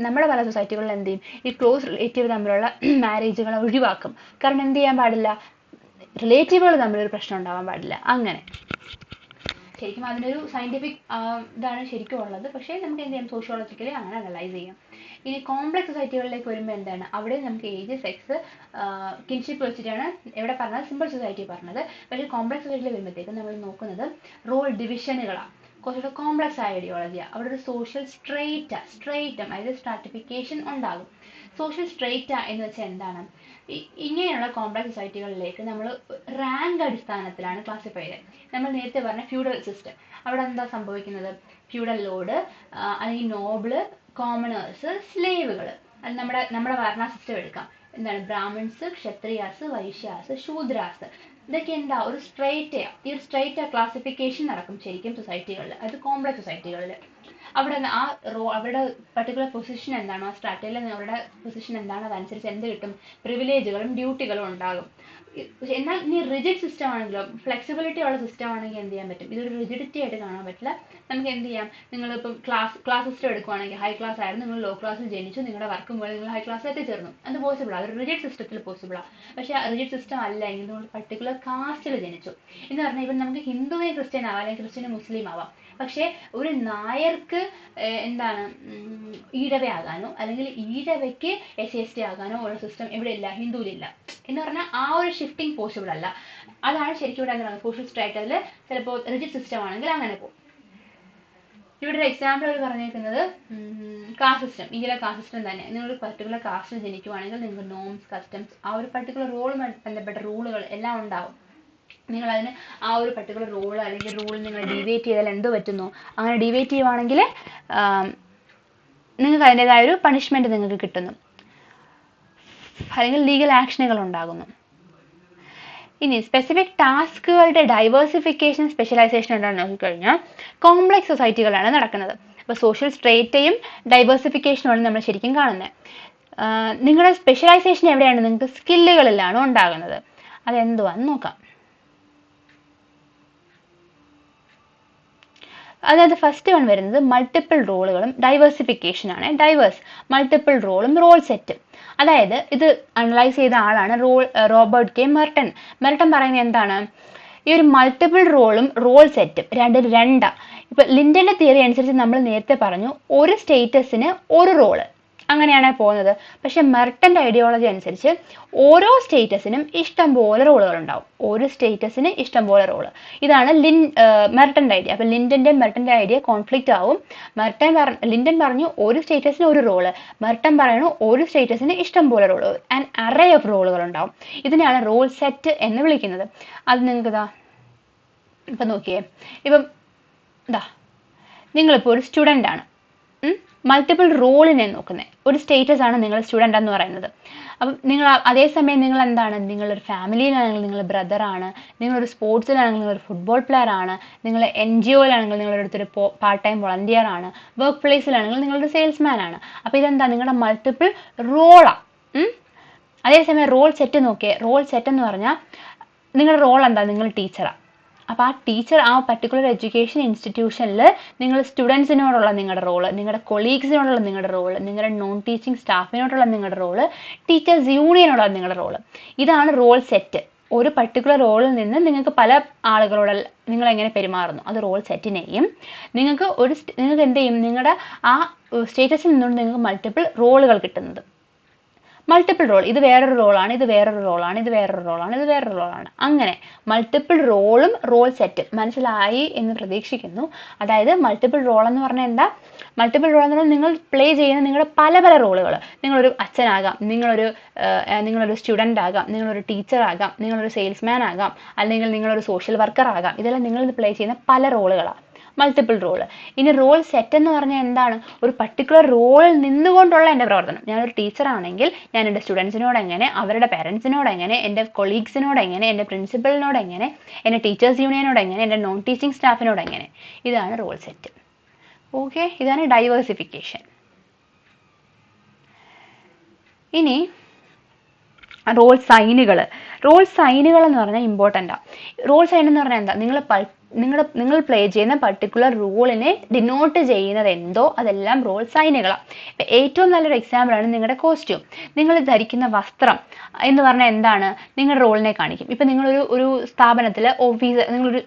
നമ്മുടെ പല സൊസൈറ്റികളിൽ എന്ത് ചെയ്യും? ഈ ക്ലോസ് റിലേറ്റീവ് തമ്മിലുള്ള മാരേജുകളെ ഒഴിവാക്കും. കാരണം എന്ത് ചെയ്യാൻ പാടില്ല? റിലേറ്റീവുകൾ തമ്മിലൊരു പ്രശ്നം ഉണ്ടാവാൻ പാടില്ല. അങ്ങനെ ശരിക്കും അതിനൊരു സയന്റിഫിക് ഇതാണ് ശരിക്കും ഉള്ളത്. പക്ഷേ നമുക്ക് എന്ത് ചെയ്യാം? സോഷ്യോളജിക്കലി അങ്ങനെ അനലൈസ് ചെയ്യാം. ഇനി കോംപ്ലക്സ് സൊസൈറ്റികളിലേക്ക് വരുമ്പോൾ എന്താണ്? അവിടെ നമുക്ക് ഏജ്, സെക്സ്, കിൻഷിപ്പ് വെച്ചിട്ടാണ് എവിടെ പറഞ്ഞത്? സിമ്പിൾ സൊസൈറ്റി പറഞ്ഞത്. പക്ഷേ കോംപ്ലക്സ് സൊസൈറ്റിയിൽ വരുമ്പോഴത്തേക്കും നമ്മൾ നോക്കുന്നത് റോൾ ഡിവിഷനുകളാണ്. കുറച്ചുകൂടെ കോംപ്ലക്സ് ആയ ഐഡിയോളജിയാണ്. അവിടെ ഒരു സോഷ്യൽ സ്ട്രേറ്റം അതായത് സ്ട്രാറ്റിഫിക്കേഷൻ ഉണ്ടാകും. സോഷ്യൽ സ്ട്രേറ്റ എന്ന് വെച്ചാൽ എന്താണ്? ഇങ്ങനെയുള്ള കോംപ്ലക്സ് സൊസൈറ്റികളിലേക്ക് നമ്മൾ റാങ്ക് അടിസ്ഥാനത്തിലാണ് ക്ലാസിഫൈ ചെയ്തത്. നമ്മൾ നേരത്തെ പറഞ്ഞ ഫ്യൂഡൽ സിസ്റ്റം, അവിടെ എന്താ സംഭവിക്കുന്നത്? ഫ്യൂഡൽ ലോഡ് അല്ലെങ്കിൽ നോബിള്, കോമണേഴ്സ്, സ്ലേവുകൾ. അത് നമ്മുടെ വർണ്ണ സിസ്റ്റം എടുക്കാം. എന്താണ്? ബ്രാഹ്മിൺസ്, ക്ഷത്രിയാസ്, വൈശ്യാസ്, ശൂദ്രാസ്. ഇതൊക്കെ എന്താ? ഒരു ഈ ഒരു സ്ട്രേറ്റ ക്ലാസിഫിക്കേഷൻ നടക്കും ശരിക്കും സൊസൈറ്റികളിൽ, അത് കോംപ്ലക്സ് സൊസൈറ്റികളിൽ. അവരുടെ പർട്ടിക്കുലർ പൊസിഷൻ എന്താണോ, ആ സ്ട്രാറ്റയിൽ അവരുടെ പൊസിഷൻ എന്താണോ അതനുസരിച്ച് എന്ത് കിട്ടും? പ്രിവിലേജുകളും ഡ്യൂട്ടികളും ഉണ്ടാകും. എന്നാൽ ഇനി റിജിഡ് സിസ്റ്റം ആണെങ്കിലോ, ഫ്ലെക്സിബിലിറ്റി ഉള്ള സിസ്റ്റം ആണെങ്കിൽ എന്ത് ചെയ്യാൻ പറ്റും? ഇതൊരു റിജിഡിറ്റി ആയിട്ട് കാണാൻ പറ്റില്ല. നമുക്ക് എന്ത് ചെയ്യാം? നിങ്ങളിപ്പം ക്ലാസ് സിസ്റ്റം എടുക്കുവാണെങ്കിൽ ഹൈ ക്ലാസ് ആയിരുന്നു, നിങ്ങൾ ലോ ക്ലാസ്സിൽ ജനിച്ചു, നിങ്ങളുടെ വർക്കും പോലെ നിങ്ങൾ ഹൈ ക്ലാസ്സിൽ എത്തിച്ചേർന്നു. അത് പോസിബിളാണ്, അതൊരു റിജിഡ് സിസ്റ്റത്തിൽ പോസിബിളാണ്. പക്ഷേ റിജിഡ് സിസ്റ്റം അല്ല എങ്കിൽ നിങ്ങൾ പർട്ടിക്കുലർ കാസ്റ്റിൽ ജനിച്ചു എന്ന് പറഞ്ഞാൽ ഇപ്പം നമുക്ക് ഹിന്ദുവിനെ ക്രിസ്ത്യൻ ആവാം, അല്ലെങ്കിൽ ക്രിസ്ത്യന് മുസ്ലിം ആവാം. പക്ഷേ ഒരു നായർക്ക് എന്താണ് ഈഴവയാകാനോ അല്ലെങ്കിൽ ഈഴവയ്ക്ക് SC/ST ആകാനോ ഉള്ള സിസ്റ്റം ഇവിടെ ഇല്ല, ഹിന്ദുവിലില്ല എന്ന് പറഞ്ഞാൽ ആ ഒരു ഷിഫ്റ്റിംഗ് പോസിബിൾ അല്ല. അതാണ് ശരിക്കും ഇവിടെ എന്താണ് സോഷ്യൽ സ്ട്രാറ്റയിൽ ചിലപ്പോൾ റിജിഡ് സിസ്റ്റം ആണെങ്കിൽ അങ്ങനെ പോകും. ഇവിടെ ഒരു എക്സാമ്പിൾ അവർ പറഞ്ഞേക്കുന്നത് കാസ്റ്റ് സിസ്റ്റം. ഇന്ത്യയിലെ കാസ്റ്റ് സിസ്റ്റം തന്നെ. നിങ്ങൾ പർട്ടിക്കുലർ കാസ്റ്റിൽ ജനിക്കുവാണെങ്കിൽ നിങ്ങൾക്ക് നോംസ്, കസ്റ്റംസ്, ആ ഒരു പർട്ടിക്കുലർ റോളുമായി ബന്ധപ്പെട്ട റൂളുകൾ എല്ലാം ഉണ്ടാവും. നിങ്ങൾ അതിന് ആ ഒരു പർട്ടിക്കുലർ റോൾ അല്ലെങ്കിൽ റൂൾ നിങ്ങൾ ഡീവിയേറ്റ് ചെയ്താൽ എന്തോ പറ്റുന്നു? അങ്ങനെ ഡീവിയേറ്റ് ചെയ്യുവാണെങ്കിൽ നിങ്ങൾക്ക് അതിൻ്റെതായ ഒരു പണിഷ്മെന്റ് നിങ്ങൾക്ക് കിട്ടുന്നു, അല്ലെങ്കിൽ ലീഗൽ ആക്ഷനുകൾ ഉണ്ടാകുന്നു. ഇനി സ്പെസിഫിക് ടാസ്കുകളുടെ ഡൈവേഴ്സിഫിക്കേഷൻ, സ്പെഷ്യലൈസേഷൻ എന്താണെന്ന് നോക്കിക്കഴിഞ്ഞാൽ കോംപ്ലക്സ് സൊസൈറ്റികളാണ് നടക്കുന്നത്. അപ്പോൾ സോഷ്യൽ സ്ട്രേറ്റയും ഡൈവേഴ്സിഫിക്കേഷനുമാണ് നമ്മൾ ശരിക്കും കാണുന്നത്. നിങ്ങളുടെ സ്പെഷ്യലൈസേഷൻ എവിടെയാണ്? നിങ്ങൾക്ക് സ്കില്ലുകളിലാണ് ഉണ്ടാകുന്നത്. അതെന്തുവാന്ന് നോക്കാം. അതായത് ഫസ്റ്റ് വൺ വരുന്നത് മൾട്ടിപ്പിൾ റോളുകളും ഡൈവേഴ്സിഫിക്കേഷൻ ആണ്. മൾട്ടിപ്പിൾ റോളും റോൾ സെറ്റും. അതായത് ഇത് അനലൈസ് ചെയ്ത ആളാണ് റോബർട്ട് കെ മെർട്ടൺ. പറയുന്നത് എന്താണ്? ഈ ഒരു മൾട്ടിപ്പിൾ റോളും റോൾ സെറ്റും രണ്ടാ. ഇപ്പൊ ലിൻഡന്റെ തിയറി അനുസരിച്ച് നമ്മൾ നേരത്തെ പറഞ്ഞു ഒരു സ്റ്റേറ്റസിന് ഒരു റോള്, അങ്ങനെയാണ് പോകുന്നത്. പക്ഷെ മെർട്ടന്റെ ഐഡിയോളജി അനുസരിച്ച് ഓരോ സ്റ്റേറ്റസിനും ഇഷ്ടം പോലെ റോളുകൾ ഉണ്ടാവും. ഓരോ സ്റ്റേറ്റസിന് ഇഷ്ടം പോലെ റോള്. ഇതാണ് മെർട്ടന്റെ ഐഡിയ. അപ്പൊ മെർട്ടന്റെ ഐഡിയ കോൺഫ്ലിക്റ്റ് ആവും. ലിൻഡൻ പറഞ്ഞു ഒരു സ്റ്റേറ്റസിന് ഒരു റോള്, മെർട്ടൻ പറയുന്നു ഒരു സ്റ്റേറ്റസിന് ഇഷ്ടം പോലെ റോള്, ആൻ അറേ ഓഫ് റോളുകൾ ഉണ്ടാവും. ഇതിനെയാണ് റോൾ സെറ്റ് എന്ന് വിളിക്കുന്നത്. അത് നിങ്ങൾക്ക് ഇപ്പൊ നോക്കിയേ, ഇപ്പം നിങ്ങളിപ്പോൾ ഒരു സ്റ്റുഡൻ്റ് ആണ്, മൾട്ടിപ്പിൾ റോളിനെ നോക്കുന്നത്. ഒരു സ്റ്റേറ്റസ് ആണ് നിങ്ങൾ സ്റ്റുഡൻ്റ് എന്ന് പറയുന്നത്. അപ്പം നിങ്ങൾ അതേസമയം നിങ്ങൾ എന്താണ്, നിങ്ങളൊരു ഫാമിലിയിലാണെങ്കിൽ നിങ്ങൾ ബ്രദറാണ്, നിങ്ങളൊരു സ്പോർട്സിലാണെങ്കിൽ നിങ്ങളൊരു ഫുട്ബോൾ പ്ലെയർ ആണ്, നിങ്ങൾ NGOയിലാണെങ്കിൽ നിങ്ങളൊരു പാർട്ട് ടൈം വോളണ്ടിയർ ആണ്, വർക്ക് പ്ലേസിലാണെങ്കിൽ നിങ്ങളൊരു സെയിൽസ്മാൻ ആണ്. അപ്പോൾ ഇതെന്താ, നിങ്ങളുടെ മൾട്ടിപ്പിൾ റോളാണ്. അതേസമയം റോൾ സെറ്റ് നോക്കിയേ. റോൾ സെറ്റ് എന്ന് പറഞ്ഞാൽ നിങ്ങളുടെ റോൾ എന്താ, നിങ്ങൾ ടീച്ചറാണ്. അപ്പോൾ ആ ടീച്ചർ ആ പർട്ടിക്കുലർ എഡ്യൂക്കേഷൻ ഇൻസ്റ്റിറ്റ്യൂഷനിൽ നിങ്ങൾ സ്റ്റുഡൻസിനോടുള്ള നിങ്ങളുടെ റോള്, നിങ്ങളുടെ കൊളീഗ്സിനോടുള്ള നിങ്ങളുടെ റോള്, നിങ്ങളുടെ നോൺ ടീച്ചിങ് സ്റ്റാഫിനോടുള്ള നിങ്ങളുടെ റോള്, ടീച്ചേഴ്സ് യൂണിയനോടുള്ള നിങ്ങളുടെ റോള്. ഇതാണ് റോൾ സെറ്റ്. ഒരു പർട്ടിക്കുലർ റോളിൽ നിന്ന് നിങ്ങൾക്ക് പല ആളുകളോട് നിങ്ങൾ എങ്ങനെ പെരുമാറുന്നു, അത് റോൾ സെറ്റിനെയും നിങ്ങൾക്ക് എന്ത് ചെയ്യും, നിങ്ങളുടെ ആ സ്റ്റേറ്റസിൽ നിന്നുകൊണ്ട് നിങ്ങൾക്ക് മൾട്ടിപ്പിൾ റോളുകൾ കിട്ടുന്നത്. മൾട്ടിപ്പിൾ റോൾ, ഇത് വേറൊരു റോളാണ്, ഇത് വേറൊരു റോളാണ്, ഇത് വേറൊരു റോളാണ്, ഇത് വേറൊരു റോളാണ്. അങ്ങനെ മൾട്ടിപ്പിൾ റോളും റോൾ സെറ്റും മനസ്സിലായി എന്ന് പ്രതീക്ഷിക്കുന്നു. അതായത് മൾട്ടിപ്പിൾ റോൾ എന്ന് പറഞ്ഞാൽ എന്താ, മൾട്ടിപ്പിൾ റോൾ എന്ന് പറഞ്ഞാൽ നിങ്ങൾ പ്ലേ ചെയ്യുന്ന നിങ്ങളുടെ പല പല റോളുകൾ. നിങ്ങളൊരു അച്ഛനാകാം, നിങ്ങളൊരു സ്റ്റുഡൻ്റ് ആകാം, നിങ്ങളൊരു ടീച്ചർ ആകാം, നിങ്ങളൊരു സെയിൽസ്മാൻ ആകാം, അല്ലെങ്കിൽ നിങ്ങളൊരു സോഷ്യൽ വർക്കർ ആകാം. ഇതെല്ലാം നിങ്ങൾ പ്ലേ ചെയ്യുന്ന പല റോളുകളാണ് മൾട്ടിപ്പിൾ റോള്. ഇനി റോൾ സെറ്റ് എന്ന് പറഞ്ഞാൽ എന്താണ്, ഒരു പർട്ടിക്കുലർ റോളിൽ നിന്നുകൊണ്ടുള്ള എൻ്റെ പ്രവർത്തനം. ഞാനൊരു ടീച്ചറാണെങ്കിൽ ഞാൻ എൻ്റെ സ്റ്റുഡൻസിനോട് എങ്ങനെ, അവരുടെ പേരൻസിനോട് എങ്ങനെ, എൻ്റെ കൊളീഗ്സിനോട് എങ്ങനെ, എൻ്റെ പ്രിൻസിപ്പലിനോട് എങ്ങനെ, എൻ്റെ ടീച്ചേഴ്സ് യൂണിയനോട് എങ്ങനെ, എൻ്റെ നോൺ ടീച്ചിങ് സ്റ്റാഫിനോട് എങ്ങനെ. ഇതാണ് റോൾ സെറ്റ്. ഓക്കെ, ഇതാണ് ഡൈവേഴ്സിഫിക്കേഷൻ. ഇനി റോൾ സൈനുകൾ. റോൾ സൈനുകൾ എന്ന് പറഞ്ഞാൽ ഇമ്പോർട്ടൻ്റാണ്. റോൾ സൈൻ എന്ന് പറഞ്ഞാൽ എന്താ, നിങ്ങൾ പ്ലേ ചെയ്യുന്ന പർട്ടിക്കുലർ റോളിനെ ഡിനോട്ട് ചെയ്യുന്നത് എന്തോ അതെല്ലാം റോൾ സൈനുകളാണ്. ഇപ്പം ഏറ്റവും നല്ലൊരു എക്സാമ്പിളാണ് നിങ്ങളുടെ കോസ്റ്റ്യൂം. നിങ്ങൾ ധരിക്കുന്ന വസ്ത്രം എന്ന് പറഞ്ഞാൽ എന്താണ്, നിങ്ങളുടെ റോളിനെ കാണിക്കും. ഇപ്പം നിങ്ങളൊരു സ്ഥാപനത്തിൽ നിങ്ങളൊരു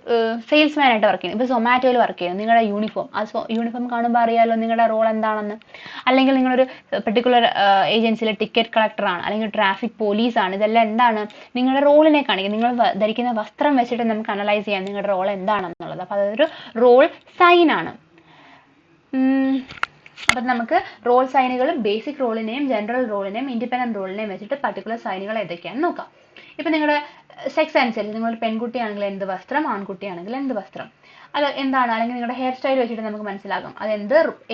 സെയിൽസ്മാൻ ആയിട്ട് വർക്ക് ചെയ്യുന്നു, ഇപ്പോൾ സൊമാറ്റോയിൽ വർക്ക് ചെയ്യുന്നു, നിങ്ങളുടെ യൂണിഫോം, ആ യൂണിഫോം കാണുമ്പോൾ അറിയാമല്ലോ നിങ്ങളുടെ റോൾ എന്താണെന്ന്. അല്ലെങ്കിൽ നിങ്ങളൊരു പർട്ടിക്കുലർ ഏജൻസിയിലെ ടിക്കറ്റ് കളക്ടറാണ്, അല്ലെങ്കിൽ ട്രാഫിക് പോലീസാണ്. ഇതെല്ലാം എന്താണ്, നിങ്ങളുടെ റോളിനെ കാണിക്കും. നിങ്ങൾ ധരിക്കുന്ന വസ്ത്രം വെച്ചിട്ട് നമുക്ക് അനലൈസ് ചെയ്യാം നിങ്ങളുടെ റോൾ എന്താണെന്നുള്ളത്. അപ്പോൾ അതൊരു റോൾ സൈനാണ്. അപ്പം നമുക്ക് റോൾ സൈനുകളും ബേസിക് റോളിനെയും ജനറൽ റോളിനെയും ഇൻഡിപെൻഡന്റ് റോളിനെയും വെച്ചിട്ട് പർട്ടിക്കുലർ സൈനുകൾ ഏതൊക്കെയാണെന്ന് നോക്കാം. ഇപ്പം നിങ്ങളുടെ സെക്സ് അനുസരിച്ച് നിങ്ങളൊരു പെൺകുട്ടിയാണെങ്കിൽ എന്ത് വസ്ത്രം, ആൺകുട്ടിയാണെങ്കിൽ എന്ത് വസ്ത്രം, അത് എന്താണ്, അല്ലെങ്കിൽ നിങ്ങളുടെ ഹെയർ സ്റ്റൈൽ വെച്ചിട്ട് നമുക്ക് മനസ്സിലാക്കാം അത്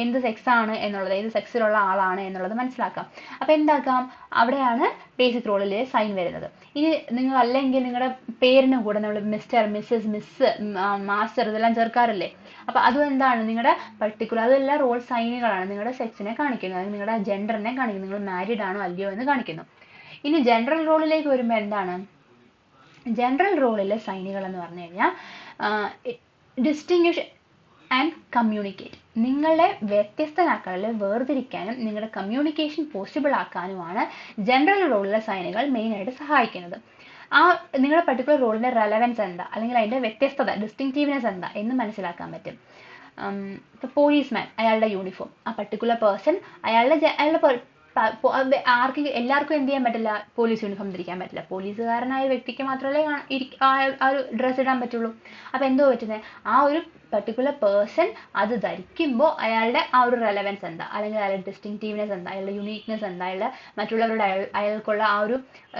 എന്ത് സെക്സ് ആണ് എന്നുള്ളത്, ഏത് സെക്സിലുള്ള ആളാണ് എന്നുള്ളത് മനസ്സിലാക്കാം. അപ്പം എന്താക്കാം, അവിടെയാണ് ബേസിക് റോളിലെ സൈൻ വരുന്നത്. ഇനി നിങ്ങൾ അല്ലെങ്കിൽ നിങ്ങളുടെ പേരിന് കൂടെ നമ്മൾ മിസ്റ്റർ, മിസ്സസ്, മിസ്, മാസ്റ്റർ ഇതെല്ലാം ചേർക്കാറില്ലേ. അപ്പം അതും എന്താണ്, നിങ്ങളുടെ പർട്ടിക്കുലർ, അതെല്ലാം റോൾ സൈനുകളാണ്. നിങ്ങളുടെ സെക്സിനെ കാണിക്കുന്നു, അല്ലെങ്കിൽ നിങ്ങളുടെ ജെൻഡറിനെ കാണിക്കുന്നു, നിങ്ങൾ മാരീഡ് ആണോ അല്ലയോ എന്ന് കാണിക്കുന്നു. ഇനി ജനറൽ റോളിലേക്ക് വരുമ്പോൾ എന്താണ്, ജനറൽ റോളിലെ സൈനുകൾ എന്ന് പറഞ്ഞു കഴിഞ്ഞാൽ ഡിസ്റ്റിങ്വിഷ് ആൻഡ് കമ്മ്യൂണിക്കേറ്റ്. നിങ്ങളെ വ്യത്യസ്തനാക്കാനും വേർതിരിക്കാനും നിങ്ങളുടെ കമ്മ്യൂണിക്കേഷൻ പോസിബിൾ ആക്കാനുമാണ് ജനറൽ റോളിലെ സൈനുകൾ മെയിനായിട്ട് സഹായിക്കുന്നത്. ആ നിങ്ങളുടെ പർട്ടിക്കുലർ റോളിൻ്റെ റെലവൻസ് എന്താ, അല്ലെങ്കിൽ അതിൻ്റെ വ്യത്യസ്തത, ഡിസ്റ്റിങ്റ്റീവ്നെസ് എന്താ എന്ന് മനസ്സിലാക്കാൻ പറ്റും. ഇപ്പോൾ പോലീസ്മാൻ, അയാളുടെ യൂണിഫോം, ആ പർട്ടിക്കുലർ പേഴ്സൺ അയാളുടെ എല്ലാവർക്കും എന്ത് ചെയ്യാൻ പറ്റില്ല, പോലീസ് യൂണിഫോം ധരിക്കാൻ പറ്റില്ല. പോലീസുകാരനായ വ്യക്തിക്ക് മാത്രമല്ലേ ആ ഒരു ഡ്രസ്സ് ഇടാൻ പറ്റുള്ളൂ. അപ്പോൾ എന്തോ പറ്റുന്നത്, ആ ഒരു പർട്ടിക്കുലർ പേഴ്സൺ അത് ധരിക്കുമ്പോൾ അയാളുടെ ആ ഒരു റെലവൻസ് എന്താ, അല്ലെങ്കിൽ അയാളുടെ ഡിസ്റ്റിങ്റ്റീവ്നെസ് എന്താ, അയാളുടെ യുണീക്നെസ് എന്താ, അയാളുടെ മറ്റുള്ളവരുടെ അയാൾക്കുള്ള ആ ഒരു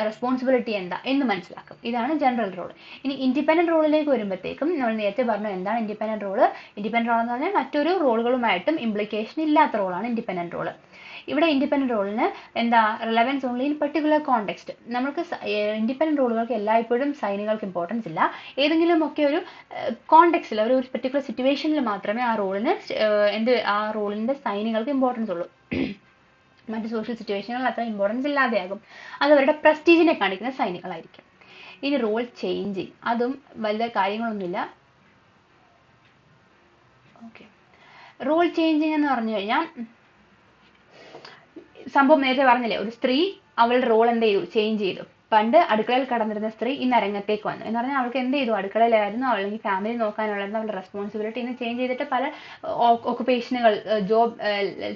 റെസ്പോൺസിബിലിറ്റി എന്താ എന്ന് മനസ്സിലാക്കും. ഇതാണ് ജനറൽ റോൾ. ഇനി ഇൻഡിപെൻഡന്റ് റോളിലേക്ക് വരുമ്പോഴത്തേക്കും നമ്മൾ നേരത്തെ പറഞ്ഞു എന്താണ് ഇൻഡിപെൻഡന്റ് റോൾ. ഇൻഡിപെൻഡന്റ് റോൾ എന്ന് പറഞ്ഞാൽ മറ്റൊരു റോളുകളുമായിട്ടും ഇംപ്ലിക്കേഷൻ ഇല്ലാത്ത റോളാണ് ഇൻഡിപെൻഡന്റ് റോൾ. ഇവിടെ ഇൻഡിപെൻഡന്റ് റോളിന് എന്താ relevance only in particular context. നമുക്ക് ഇൻഡിപെൻഡന്റ് റോളുകൾക്ക് എല്ലായ്പ്പോഴും സൈനുകൾക്ക് ഇമ്പോർട്ടൻസ് ഇല്ല. ഏതെങ്കിലും ഒക്കെ ഒരു കോണ്ടെക്സ്റ്റിൽ, ഒരു പർട്ടിക്കുലർ സിറ്റുവേഷനിൽ മാത്രമേ ആ റോളിൻ്റെ സൈനുകൾക്ക് ഇമ്പോർട്ടൻസ് ഉള്ളൂ. മറ്റ് സോഷ്യൽ സിറ്റുവേഷനുകളിൽ അത്ര ഇമ്പോർട്ടൻസ് ഇല്ലാതെയാകും. അത് അവരുടെ പ്രസ്റ്റീജിനെ കാണിക്കുന്ന സൈനുകളായിരിക്കും. ഇനി റോൾ ചേഞ്ചിങ്, അതും വലിയ കാര്യങ്ങളൊന്നുമില്ല. ഓക്കെ, റോൾ ചേഞ്ചിങ് എന്ന് പറഞ്ഞു കഴിഞ്ഞാൽ സംഭവം നേരത്തെ പറഞ്ഞില്ലേ, ഒരു സ്ത്രീ അവളുടെ റോൾ എന്ത് ചെയ്തു, ചേഞ്ച് ചെയ്തു. പണ്ട് അടുക്കളയിൽ കടന്നിരുന്ന സ്ത്രീ ഇന്ന് അരങ്ങത്തേക്ക് വന്നു എന്ന് പറഞ്ഞാൽ അവൾക്ക് എന്ത് ചെയ്തു, അടുക്കളയിലായിരുന്നു, അല്ലെങ്കിൽ ഫാമിലി നോക്കാനുള്ളായിരുന്നു അവളുടെ റെസ്പോൺസിബിലിറ്റി. ഇന്ന് ചേഞ്ച് ചെയ്തിട്ട് പല ഓക്കുപേഷനുകൾ, ജോബ്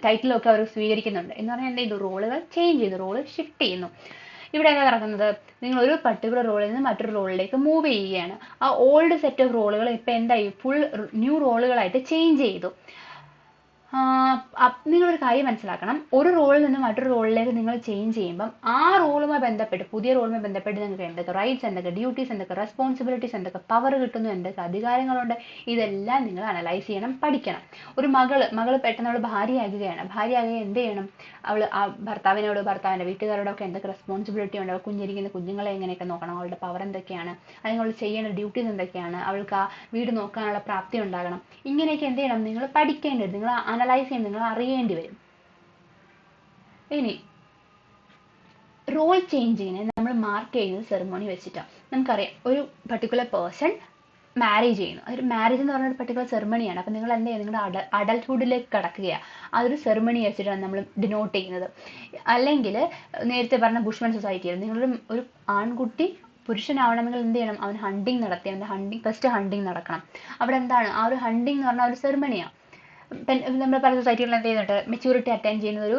ടൈറ്റിലൊക്കെ അവർ സ്വീകരിക്കുന്നുണ്ട്. എന്ന് പറഞ്ഞാൽ എന്ത് ചെയ്തു, റോളുകൾ ചേഞ്ച് ചെയ്തു, റോള് ഷിഫ്റ്റ് ചെയ്യുന്നു. ഇവിടെ എന്താ നടക്കുന്നത്, നിങ്ങൾ ഒരു പർട്ടിക്കുലർ റോളിൽ നിന്ന് മറ്റൊരു റോളിലേക്ക് മൂവ് ചെയ്യുകയാണ്. ആ ഓൾഡ് സെറ്റ് ഓഫ് റോളുകൾ ഇപ്പം എന്തായി, ഫുൾ ന്യൂ റോളുകളായിട്ട് ചേഞ്ച് ചെയ്തു. നിങ്ങളൊരു കാര്യം മനസ്സിലാക്കണം, ഒരു റോളിൽ നിന്ന് മറ്റൊരു റോളിലേക്ക് നിങ്ങൾ ചേഞ്ച് ചെയ്യുമ്പം ആ റോളുമായി ബന്ധപ്പെട്ട്, പുതിയ റോളുമായി ബന്ധപ്പെട്ട് നിങ്ങൾക്ക് എന്തൊക്കെ റൈറ്റ്സ്, എന്തൊക്കെ ഡ്യൂട്ടീസ്, എന്തൊക്കെ റെസ്പോൺസിബിലിറ്റീസ്, എന്തൊക്കെ പവർ കിട്ടുന്നു, എന്തൊക്കെ അധികാരങ്ങളുണ്ട്, ഇതെല്ലാം നിങ്ങൾ അനലൈസ് ചെയ്യണം, പഠിക്കണം. ഒരു മകള് പെട്ടെന്ന് അവൾ ഭാര്യയാകുകയാണ്. ഭാര്യയാകുക എന്ത് ചെയ്യണം, അവൾ ആ ഭർത്താവിൻ്റെ വീട്ടുകാരോടൊക്കെ എന്തൊക്കെ റെസ്പോൺസിബിലിറ്റി ഉണ്ട്, അവൾ കുഞ്ഞിരിക്കുന്ന കുഞ്ഞുങ്ങളെ എങ്ങനെയൊക്കെ നോക്കണം, അവളുടെ പവർ എന്തൊക്കെയാണ്, അല്ലെങ്കിൽ അവൾ ചെയ്യേണ്ട ഡ്യൂട്ടീസ് എന്തൊക്കെയാണ്, അവൾക്ക് ആ വീട് നോക്കാനുള്ള പ്രാപ്തി ഉണ്ടാകണം. ഇങ്ങനെയൊക്കെ എന്ത് ചെയ്യണം, നിങ്ങൾ പഠിക്കേണ്ടത്, നിങ്ങൾ അനലൈസ് ചെയ്യണം, നിങ്ങൾ അറിയേണ്ടി വരും. ഇനി റോൾ ചേഞ്ചിങ്ങിനെ നമ്മൾ മാർക്ക് ചെയ്യുന്നത് സെറിമോണി വെച്ചിട്ടാണ്. നമുക്കറിയാം, ഒരു പർട്ടിക്കുലർ പേഴ്സൺ മാരേജ് ചെയ്യുന്നു. അതൊരു മാരേജ് എന്ന് പറഞ്ഞ ഒരു പർട്ടിക്കുലർ സെറിമണിയാണ്. അപ്പം നിങ്ങൾ എന്ത് ചെയ്യുക, നിങ്ങളുടെ അഡൽട്ട്ഹുഡിലേക്ക് കടക്കുകയാണ്. അതൊരു സെറിമണി വെച്ചിട്ടാണ് നമ്മൾ ഡിനോട്ട് ചെയ്യുന്നത്. അല്ലെങ്കിൽ നേരത്തെ പറഞ്ഞ ബുഷ്മൻ സൊസൈറ്റിയിൽ ഒരു ആൺകുട്ടി പുരുഷനാവണമെങ്കിൽ എന്ത് ചെയ്യണം, അവൻ ഹണ്ടിങ് നടത്തി, അവൻ്റെ ഫസ്റ്റ് ഹണ്ടിങ് നടക്കണം. അവിടെ എന്താണ്, ആ ഒരു ഹണ്ടിങ് എന്ന് പറഞ്ഞാൽ ഒരു സെറിമണിയാണ്. നമ്മുടെ പല സൊസൈറ്റികളിൽ എന്ത് ചെയ്യുന്നുണ്ട്, മെച്യൂരിറ്റി അറ്റൻഡ് ചെയ്യുന്ന ഒരു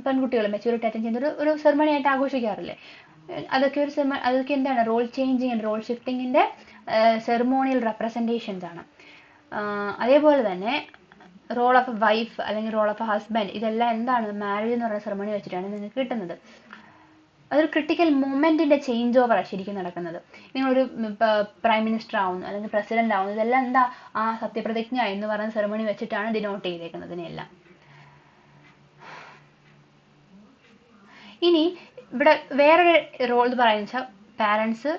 പെൺകുട്ടികൾ മെച്യൂരിറ്റി അറ്റൻഡ് ചെയ്യുന്ന ഒരു സെറിമണി ആയിട്ട് ആഘോഷിക്കാറില്ലേ. അതൊക്കെ എന്താണ്, റോൾ ചേഞ്ചിങ്, റോൾ ഷിഫ്റ്റിങ്ങിൻ്റെ സെറിമോണിയൽ റെപ്രസെൻറ്റേഷൻസ് ആണ്. അതേപോലെ തന്നെ റോൾ ഓഫ് വൈഫ് അല്ലെങ്കിൽ റോൾ ഓഫ് ഹസ്ബൻഡ്, ഇതെല്ലാം എന്താണ്, മാരേജ് എന്ന് പറയുന്ന സെറിമണി വെച്ചിട്ടാണ് നിങ്ങൾക്ക് കിട്ടുന്നത്. അതൊരു ക്രിട്ടിക്കൽ മൊമെന്റിന്റെ ചേഞ്ച് ഓവറാണ് ശരിക്കും നടക്കുന്നത്. നിങ്ങളൊരു പ്രൈം മിനിസ്റ്റർ ആവുന്നു അല്ലെങ്കിൽ പ്രസിഡന്റ് ആവുന്നു, ഇതെല്ലാം എന്താ, ആ സത്യപ്രതിജ്ഞ എന്ന് പറയുന്ന സെറിമണി വെച്ചിട്ടാണ് ഡിനോട്ട് ചെയ്തേക്കുന്നതിനെല്ലാം. ഇനി ഇവിടെ വേറൊരു റോൾ എന്ന് പറയുന്നത് വെച്ചാൽ പാരൻസ്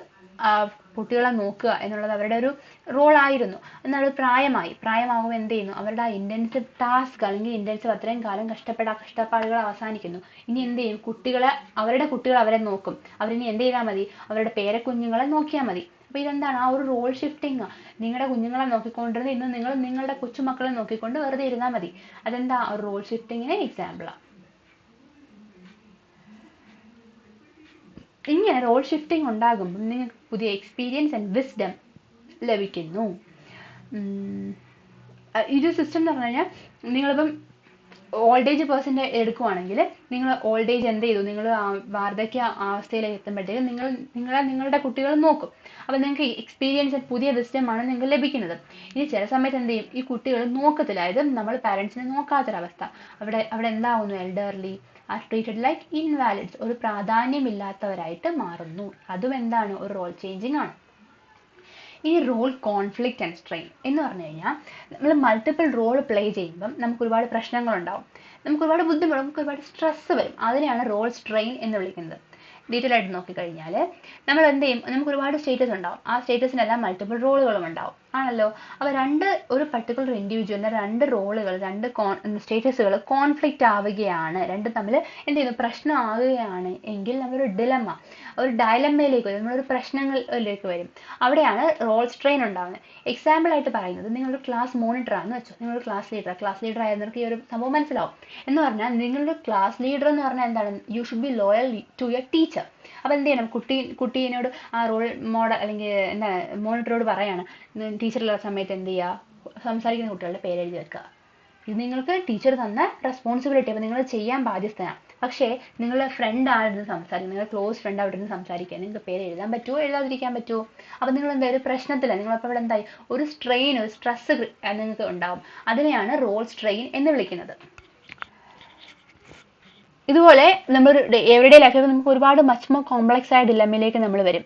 കുട്ടികളെ നോക്കുക എന്നുള്ളത് അവരുടെ ഒരു റോൾ ആയിരുന്നു. എന്നാൽ പ്രായമാകുമ്പോൾ എന്ത് ചെയ്യുന്നു, അവരുടെ ആ ഇന്റൻസീവ് ടാസ്ക് അല്ലെങ്കിൽ ഇന്റൻസീവ് അത്രയും കാലം കഷ്ടപ്പാടുകൾ അവസാനിക്കുന്നു. ഇനി എന്ത് ചെയ്യും, അവരുടെ കുട്ടികൾ അവരെ നോക്കും. അവരിനി എന്ത് ചെയ്താൽ മതി, അവരുടെ പേരക്കുഞ്ഞുങ്ങളെ നോക്കിയാൽ മതി. അപ്പൊ ഇതെന്താണ്, ആ ഒരു റോൾ ഷിഫ്റ്റിംഗ്. നിങ്ങളുടെ കുഞ്ഞുങ്ങളെ നോക്കിക്കൊണ്ടിരുന്ന് ഇന്ന് നിങ്ങൾ നിങ്ങളുടെ കൊച്ചുമക്കളെ നോക്കിക്കൊണ്ട് വെറുതെ ഇരുന്നാൽ മതി. അതെന്താ, ഒരു റോൾ ഷിഫ്റ്റിങ്ങിന് എക്സാമ്പിളാണ്. ഇങ്ങനെ റോൾ ഷിഫ്റ്റിംഗ് ഉണ്ടാകുമ്പോൾ നിങ്ങൾക്ക് പുതിയ എക്സ്പീരിയൻസ് ആൻഡ് വിസ്ഡം ലഭിക്കുന്നു. ഇത് സിസ്റ്റം എന്ന് പറഞ്ഞു കഴിഞ്ഞാൽ, നിങ്ങളിപ്പം ഓൾഡ് ഏജ് പേഴ്സൻ്റെ എടുക്കുവാണെങ്കിൽ, നിങ്ങൾ ഓൾഡ് ഏജ് എന്ത് ചെയ്തു, നിങ്ങൾ വാർദ്ധക്യ അവസ്ഥയിലേക്ക് എത്തുമ്പോഴത്തേക്കും നിങ്ങളുടെ കുട്ടികൾ നോക്കും. അപ്പം നിങ്ങൾക്ക് എക്സ്പീരിയൻസ്, പുതിയ വിസ്ഡമാണ് നിങ്ങൾക്ക് ലഭിക്കുന്നത്. ഇനി ചില സമയത്ത് എന്ത് ചെയ്യും, ഈ കുട്ടികൾ നോക്കത്തില്ല. അതായത് നമ്മൾ പാരൻസിനെ നോക്കാത്തൊരവസ്ഥ. അവിടെ എന്താവുന്നു, elderly are treated like invalids, ഒരു പ്രാധാന്യമില്ലാത്തവരായിട്ട് മാറുന്നു. അതും എന്താണ്, ഒരു റോൾ ചേഞ്ചിങ് ആണ്. ഈ റോൾ കോൺഫ്ലിക്റ്റ് ആൻഡ് സ്ട്രെയിൻ എന്ന് പറഞ്ഞു കഴിഞ്ഞാൽ, നമ്മൾ മൾട്ടിപ്പിൾ റോൾ പ്ലേ ചെയ്യുമ്പം നമുക്ക് ഒരുപാട് പ്രശ്നങ്ങളുണ്ടാവും, നമുക്ക് ഒരുപാട് ബുദ്ധിമുട്ട്, നമുക്ക് ഒരുപാട് സ്ട്രെസ് വരും. അതിനെയാണ് റോൾ സ്ട്രെയിൻ എന്ന് വിളിക്കുന്നത്. ഡീറ്റെയിൽ ആയിട്ട് നോക്കിക്കഴിഞ്ഞാൽ നമ്മൾ എന്ത് ചെയ്യും, നമുക്ക് ഒരുപാട് സ്റ്റേറ്റസ് ഉണ്ടാവും. ആ സ്റ്റേറ്റസിനെല്ലാം മൾട്ടിപ്പിൾ റോളുകളും ഉണ്ടാവും, ആണല്ലോ. അപ്പോൾ ഒരു പർട്ടിക്കുലർ ഇൻഡിവിജ്വലിൻ്റെ രണ്ട് റോളുകൾ, രണ്ട് സ്റ്റേറ്റസുകൾ കോൺഫ്ലിക്റ്റ് ആവുകയാണ്, രണ്ടും തമ്മിൽ എന്ത് ചെയ്യുന്നു, പ്രശ്നമാവുകയാണ് എങ്കിൽ നമ്മളൊരു ഒരു ഡയലമ്മയിലേക്ക് വരും, നമ്മളൊരു പ്രശ്നങ്ങളിലേക്ക് വരും. അവിടെയാണ് റോൾ സ്ട്രെയിൻ ഉണ്ടാകുന്നത്. എക്സാമ്പിൾ ആയിട്ട് പറയുന്നത്, നിങ്ങളൊരു ക്ലാസ് മോണിറ്റർ ആണെന്ന് വെച്ചോ, നിങ്ങളൊരു ക്ലാസ് ലീഡർ ആയവർക്ക് ഈ ഒരു സംഭവം മനസ്സിലാവും. എന്ന് പറഞ്ഞാൽ, നിങ്ങളുടെ ക്ലാസ് ലീഡർ എന്ന് പറഞ്ഞാൽ എന്താണ്, you should be loyal to your teacher. അപ്പോൾ എന്ത് ചെയ്യണം, കുട്ടീനോട് ആ റോൾ മോഡൽ അല്ലെങ്കിൽ എന്താ മോണിറ്ററോട് പറയാണ്, ടീച്ചറുള്ള സമയത്ത് എന്ത് ചെയ്യുക, സംസാരിക്കുന്ന കുട്ടികളുടെ പേര് എഴുതി വെക്കുക. ഇത് നിങ്ങൾക്ക് ടീച്ചർ തന്ന റെസ്പോൺസിബിലിറ്റി. അപ്പോൾ നിങ്ങൾ ചെയ്യാൻ ബാധ്യസ്ഥനാണ്. പക്ഷേ നിങ്ങളുടെ ഫ്രണ്ട് ആയിരുന്നു സംസാരിക്കുക, നിങ്ങളുടെ ക്ലോസ് ഫ്രണ്ട് അവിടെ നിന്ന് സംസാരിക്കുക, നിങ്ങൾക്ക് പേര് എഴുതാൻ പറ്റുമോ, എഴുതാതിരിക്കാൻ പറ്റുമോ? അപ്പോൾ നിങ്ങൾ എന്തായാലും പ്രശ്നത്തില്ല, നിങ്ങളപ്പോൾ ഇവിടെ എന്തായി, ഒരു സ്ട്രെയിൻ, ഒരു സ്ട്രെസ് നിങ്ങൾക്ക് ഉണ്ടാവും. അതിനെയാണ് റോൾ സ്ട്രെയിൻ എന്ന് വിളിക്കുന്നത്. ഇതുപോലെ നമ്മൾ എവരിഡേ ലൈഫിൽ നമുക്ക് ഒരുപാട് മച്ച് മോർ കോംപ്ലക്സ് ആയ ഡിലമ്മയിലേക്ക് നമ്മൾ വരും.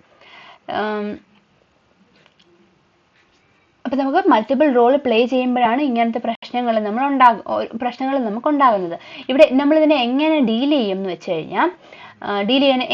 അപ്പം നമുക്ക് മൾട്ടിപ്പിൾ റോൾ പ്ലേ ചെയ്യുമ്പോഴാണ് ഇങ്ങനത്തെ പ്രശ്നങ്ങൾ നമുക്ക് ഉണ്ടാകുന്നത്. ഇവിടെ നമ്മളിതിനെ എങ്ങനെ ഡീൽ ചെയ്യും എന്ന് വെച്ച് കഴിഞ്ഞാൽ,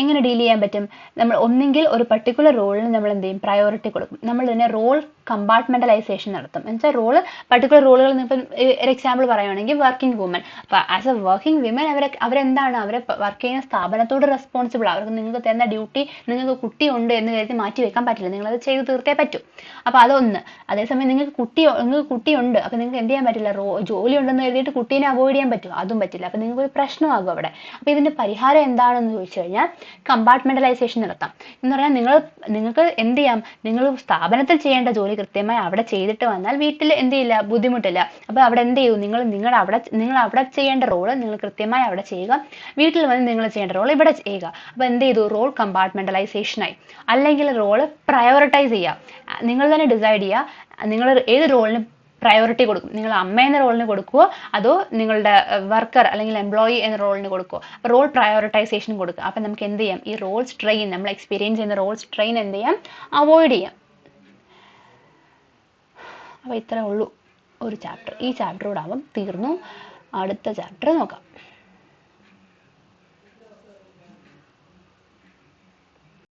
എങ്ങനെ ഡീൽ ചെയ്യാൻ പറ്റും, നമ്മൾ ഒന്നെങ്കിൽ ഒരു പർട്ടിക്കുലർ റോളിന് നമ്മൾ എന്ത് ചെയ്യും, പ്രയോറിറ്റി കൊടുക്കും. നമ്മൾ ഇതിനെ റോൾ കമ്പാർട്ട്മെന്റലൈസേഷൻ നടത്തും. എന്നുവെച്ചാൽ പർട്ടിക്കുലർ റോളുകൾ, ഇപ്പം ഒരു എക്സാമ്പിൾ പറയുകയാണെങ്കിൽ വർക്കിംഗ് വുമൻ. അപ്പോൾ ആസ് എ വർക്കിംഗ് വിമൻ അവരെന്താണ്, അവരെ വർക്ക് ചെയ്യുന്ന സ്ഥാപനത്തോട് റെസ്പോൺസിബിൾ. അവർക്ക് നിങ്ങൾക്ക് തരുന്ന ഡ്യൂട്ടി, നിങ്ങൾക്ക് കുട്ടിയുണ്ട് എന്ന് കരുതി മാറ്റി വെക്കാൻ പറ്റില്ല, നിങ്ങളത് ചെയ്ത് തീർത്തേ പറ്റൂ. അപ്പോൾ അതൊന്ന്. അതേസമയം നിങ്ങൾക്ക് കുട്ടിയുണ്ട്, അപ്പോൾ നിങ്ങൾക്ക് എന്ത് ചെയ്യാൻ പറ്റില്ല, ജോലി ഉണ്ടെന്ന് കരുതിയിട്ട് കുട്ടീനെ അവോയ്ഡ് ചെയ്യാൻ പറ്റുമോ, അതും പറ്റില്ല. അപ്പോൾ നിങ്ങൾക്ക് ഒരു പ്രശ്നമാകും അവിടെ. അപ്പോൾ ഇതിന്റെ പരിഹാരം എന്താണെന്ന് ചോദിച്ചു കഴിഞ്ഞാൽ കമ്പാർട്ട്മെന്റലൈസേഷൻ നടത്താം. എന്ന് പറഞ്ഞാൽ നിങ്ങൾക്ക് എന്ത് ചെയ്യാം, നിങ്ങൾ സ്ഥാപനത്തിൽ ചെയ്യേണ്ട ജോലി കൃത്യമായി അവിടെ ചെയ്തിട്ട് വന്നാൽ വീട്ടിൽ എന്ത് ചെയ്യില്ല, ബുദ്ധിമുട്ടില്ല. അപ്പോൾ അവിടെ എന്ത് ചെയ്യൂ, നിങ്ങൾ അവിടെ ചെയ്യേണ്ട റോള് നിങ്ങൾ കൃത്യമായി അവിടെ ചെയ്യുക, വീട്ടിൽ വന്ന് നിങ്ങൾ ചെയ്യേണ്ട റോൾ ഇവിടെ ചെയ്യുക. അപ്പോൾ എന്ത് ചെയ്തു, റോൾ കമ്പാർട്ട്മെന്റലൈസേഷനായി. അല്ലെങ്കിൽ റോള് പ്രയോറിറ്റൈസ് ചെയ്യുക. നിങ്ങൾ തന്നെ ഡിസൈഡ് ചെയ്യുക നിങ്ങൾ ഏത് റോളിന് പ്രയോറിറ്റി കൊടുക്കും. നിങ്ങൾ അമ്മ എന്ന റോളിന് കൊടുക്കുമോ അതോ നിങ്ങളുടെ വർക്കർ അല്ലെങ്കിൽ എംപ്ലോയി എന്ന റോളിന് കൊടുക്കുമോ? റോൾ പ്രയോറിറ്റൈസേഷൻ കൊടുക്കുക. അപ്പം നമുക്ക് എന്ത് ചെയ്യാം, ഈ റോൾ സ്ട്രെയിൻ, നമ്മൾ എക്സ്പീരിയൻസ് ചെയ്യുന്ന റോൾ സ്ട്രെയിൻ എന്ത് ചെയ്യാം, അവോയ്ഡ് ചെയ്യാം. അപ്പോൾ ഇത്രേ ഉള്ളൂ ഒരു ചാപ്റ്റർ. ഈ ചാപ്റ്റർ കൂടെ ആകുമ്പം തീർന്നു. അടുത്ത ചാപ്റ്റർ നോക്കാം.